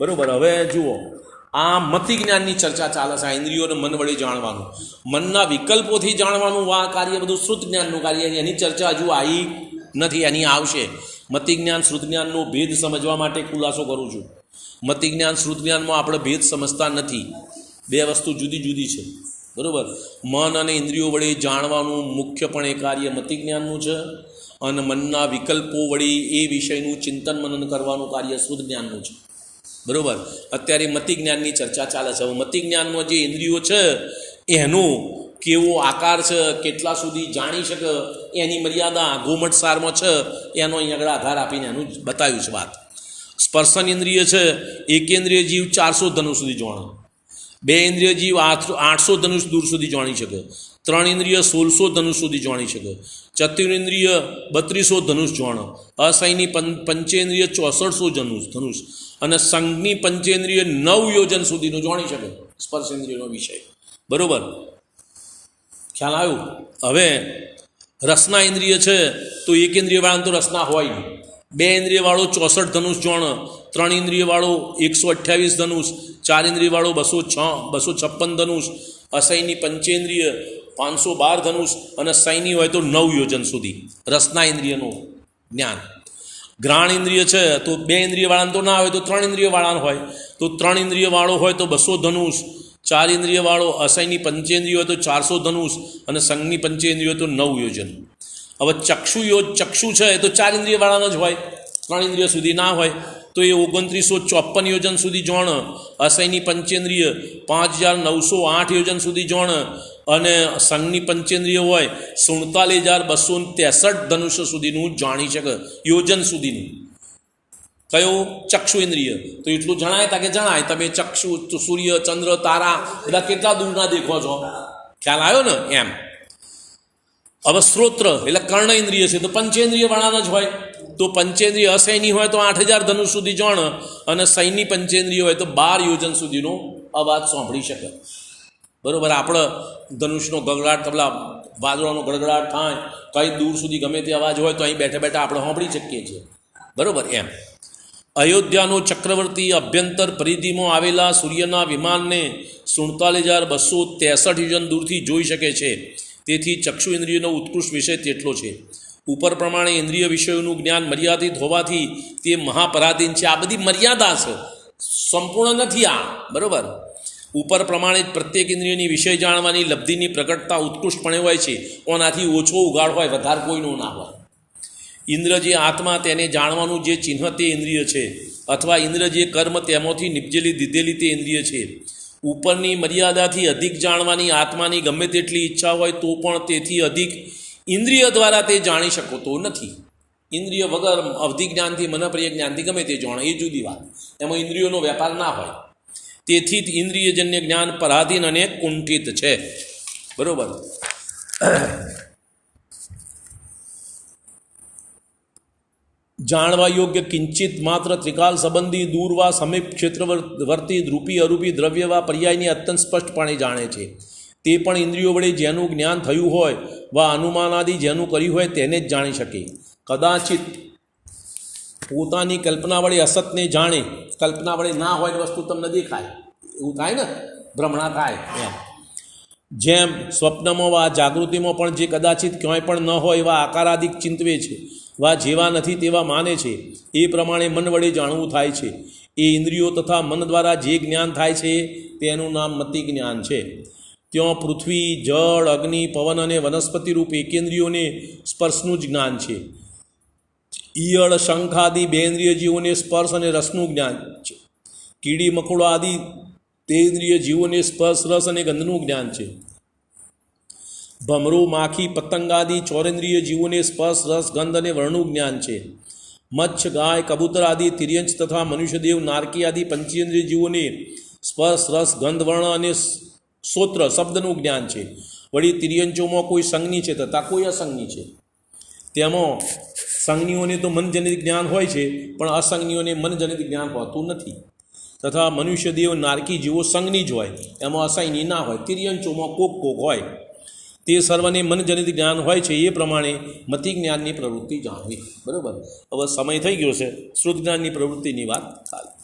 બરાબર. હવે જુઓ, આ મતિ જ્ઞાનની ચર્ચા ચાલે છે. આ ઇન્દ્રિયોને મન વડે જાણવાનું, મનના વિકલ્પોથી જાણવાનું આ કાર્ય બધું શ્રુત જ્ઞાનનું કાર્ય. એની ચર્ચા હજુ આવી નથી, એની આવશે. મતિ જ્ઞાન શ્રુત જ્ઞાનનો ભેદ સમજવા માટે ખુલાસો કરું છું. મતિ જ્ઞાન શ્રુત જ્ઞાનમાં આપણે ભેદ સમજતા નથી. બે વસ્તુ જુદી જુદી છે. બરાબર. મન અને ઇન્દ્રિયો વડે જાણવાનું મુખ્યપણે કાર્ય મતિ જ્ઞાનનું છે, અને મનના વિકલ્પો વડે એ વિષયનું ચિંતન મનન કરવાનું કાર્ય શ્રુત જ્ઞાનનું છે. બરાબર. અત્યારે મતિ જ્ઞાનની ચર્ચા ચાલે છે. મતિ જ્ઞાનમાં જે ઇન્દ્રિયો છે એનો કેવો આકાર છે, કેટલા સુધી જાણી શકે, એની મર્યાદા ગોમટ સારમાં છે. એનો અહીં આગળ આધાર આપીને એનું બતાવ્યું છે વાત. સ્પર્શન ઇન્દ્રિય છે, એકેન્દ્રિય જીવ 400 ધનુષ સુધી જાણે. 2 ઇન્દ્રિય જીવ 800 ધનુષ દૂર સુધી જાણી શકે. 3 ઇન્દ્રિય 1600 ધનુષ સુધી જાણી શકે. ચતુરિન્દ્રિય 3200 ધનુષ જાણે. અસૈની પંચેન્દ્રિય 6400 ધનુષ અને સંજ્ઞની પંચેન્દ્રિય 9 યોજન સુધીનું જાણી શકે. સ્પર્શ ઇન્દ્રિયનો વિષય. બરાબર. ખ્યાલ આવ્યું? હવે રસના ઇન્દ્રિય છે તો એક ઇન્દ્રિયવાળાને તો રસના હોય નહીં. 2 ઇન્દ્રિયવાળો 64 ધનુષ જાણે. 3 ઇન્દ્રિયવાળો 128 ધનુષ. 4 ઇન્દ્રિયવાળો 256 ધનુષ. અસૈની પંચેન્દ્રિય 512 ધનુષ અને સૈની હોય તો 9 યોજન સુધી રસના ઇન્દ્રિયનું જ્ઞાન. ઘ્રાણ ઇન્દ્રિય છે તો 2 ઇન્દ્રિયવાળાને તો ના હોય, તો 3 ઇન્દ્રિયવાળાને હોય. તો 3 ઇન્દ્રિયવાળો હોય તો 200 ધનુષ. 4 ઇન્દ્રિયવાળો અસૈની પંચેન્દ્રિય હોય તો 400 ધનુષ અને સંજ્ઞની પંચેન્દ્રિય હોય તો 9 યોજન. હવે ચક્ષુ છે એ તો 4 ઇન્દ્રિયવાળાનો જ હોય, 3 ઇન્દ્રિય સુધી ના હોય. તો એ 2954 યોજન સુધી જોણ. અસૈની પંચેન્દ્રિય 5908 યોજન સુધી જોણ. અને સંજ્ઞની પંચેન્દ્રિય હોય 47263 ધનુષ્ય સુધીનું જાણી શકે, યોજન સુધીનું. કયો? ચક્ષુ ઇન્દ્રિય. તો એટલું જણાય તા કે જણાય. તમે ચક્ષુ, સૂર્ય, ચંદ્ર, તારા બધા કેટલા દૂરના દેખો છો? ખ્યાલ આવ્યો ને? એમ. હવે શ્રોત્ર એટલે કર્ણ ઇન્દ્રિય છે તો પંચેન્દ્રિય વાળાના જ હોય. તો પંચેન્દ્રિય અસૈની હોય તો 8000 ધનુષ સુધી જાણ, અને સૈની પંચેન્દ્રિય હોય તો 12 યોજન સુધીનો અવાજ સાંભળી શકે. બરાબર. આપણે ધનુષનો ગગડાટ, પેલા વાદળાનો ગડગડાટ થાય, કંઈ દૂર સુધી ગમે તે અવાજ હોય તો અહીં બેઠા બેઠા આપણે સાંભળી શકીએ છીએ. બરાબર. એમ અયોધ્યાનો ચક્રવર્તી અભ્યંતર પરિધિમાં આવેલા સૂર્યના વિમાનને 47263 યોજન દૂરથી જોઈ શકે છે. તેથી ચક્ષુ ઇન્દ્રિયનો ઉત્કૃષ્ટ વિષય તેટલો છે. ઉપર પ્રમાણે ઇન્દ્રિય વિષયોનું જ્ઞાન મર્યાદિત હોવાથી તે મહાપરાધીન છે. આ બધી મર્યાદા છે, સંપૂર્ણ નથી આ. બરાબર. ઉપર પ્રમાણે જ પ્રત્યેક ઇન્દ્રિયની વિષય જાણવાની લબ્ધિની પ્રકટતા ઉત્કૃષ્ટપણે હોય છે. ઓનાથી ઓછો ઉગાડ હોય, વધારે કોઈનો ના હોય. ઇન્દ્ર જે આત્મા, તેને જાણવાનું જે ચિહ્ન તે ઇન્દ્રિય છે, અથવા ઇન્દ્ર જે કર્મ તેમાંથી નિપજેલી દીધેલી તે ઇન્દ્રિય છે. ઉપરની મર્યાદાથી અધિક જાણવાની આત્માની ગમે તેટલી ઈચ્છા હોય તો પણ તેથી અધિક ઇન્દ્રિય દ્વારા તે જાણી શકતો નથી. ઇન્દ્રિય વગર અવધિ જ્ઞાનથી, મનપ્રિય જ્ઞાનથી ગમે તે જાણે, એ જુદી વાત. એમાં ઇન્દ્રિયોનો વેપાર ના હોય. તેથી જ ઇન્દ્રિયજન્ય જ્ઞાન પરાધીન અને કુંઠિત છે. બરાબર. જાણવા યોગ્ય કિંચિત માત્ર ત્રિકાલ સંબંધી દૂર વા સમીપ ક્ષેત્રવર્તી રૂપી અરૂપી દ્રવ્ય વા પર્યાયની અત્યંત સ્પષ્ટપણે જાણે છે. તે પણ ઇન્દ્રિયો વડે જેનું જ્ઞાન થયું હોય વા અનુમાનાદિ જેનું કર્યું હોય તેને જ જાણી શકે. કદાચિત પોતાની કલ્પના વડે અસતને જાણે, કલ્પના વડે ના હોય વસ્તુ તમને દેખાય, એવું થાય ને? ભ્રમણા થાય એમ. જેમ સ્વપ્નમાં વા જાગૃતિમાં પણ જે કદાચિત ક્યાંય પણ ન હોય એવા આકારાદિક ચિંતવે છે, વા જેવા નથી તેવા માને છે, એ પ્રમાણે મન વડે જાણવું થાય છે. એ ઇન્દ્રિયો તથા મન દ્વારા જે જ્ઞાન થાય છે તેનું નામ મતિ જ્ઞાન છે. ત્યાં પૃથ્વી, જળ, અગ્નિ, પવન અને વનસ્પતિ રૂપ એકેન્દ્રિયોને સ્પર્શનું જ જ્ઞાન છે. ઈયળ, શંખ આદિ બેન્દ્રિય જીવોને સ્પર્શ અને રસનું જ્ઞાન છે. કીડી, મકોડા આદિ તેન્દ્રિય જીવોને સ્પર્શ, રસ અને ગંધનું જ્ઞાન છે. ભમરો, માખી, પતંગ આદિ ચોરેન્દ્રિય જીવોને સ્પર્શ, રસ, ગંધ અને વર્ણનું જ્ઞાન છે. મચ્છ, ગાય, કબૂતર આદિ તિર્યંચ તથા મનુષ્યદેવ, નારકી આદિ પંચેન્દ્રિય જીવોને સ્પર્શ, રસ, ગંધ, વર્ણ અને શ્રોત્ર શબ્દનું જ્ઞાન છે. વળી તિર્યંચોમાં કોઈ સંજ્ઞી છે તથા કોઈ અસંજ્ઞી છે. તેમાં સંજ્ઞીઓને તો મનજનિત જ્ઞાન હોય છે, પણ અસંજ્ઞીઓને મનજનિત જ્ઞાન હોતું નથી. તથા મનુષ્યદેવ, નારકી જીવો સંજ્ઞી જ હોય, એમાં અસંજ્ઞી ના હોય. તિર્યંચોમાં કોક હોય. તે સર્વને મનજનિત જ્ઞાન હોય છે. એ પ્રમાણે મતિ જ્ઞાનની પ્રવૃત્તિ જાણવી. બરાબર. હવે સમય થઈ ગયો છે. શ્રુત જ્ઞાનની પ્રવૃત્તિની વાત ચાલે.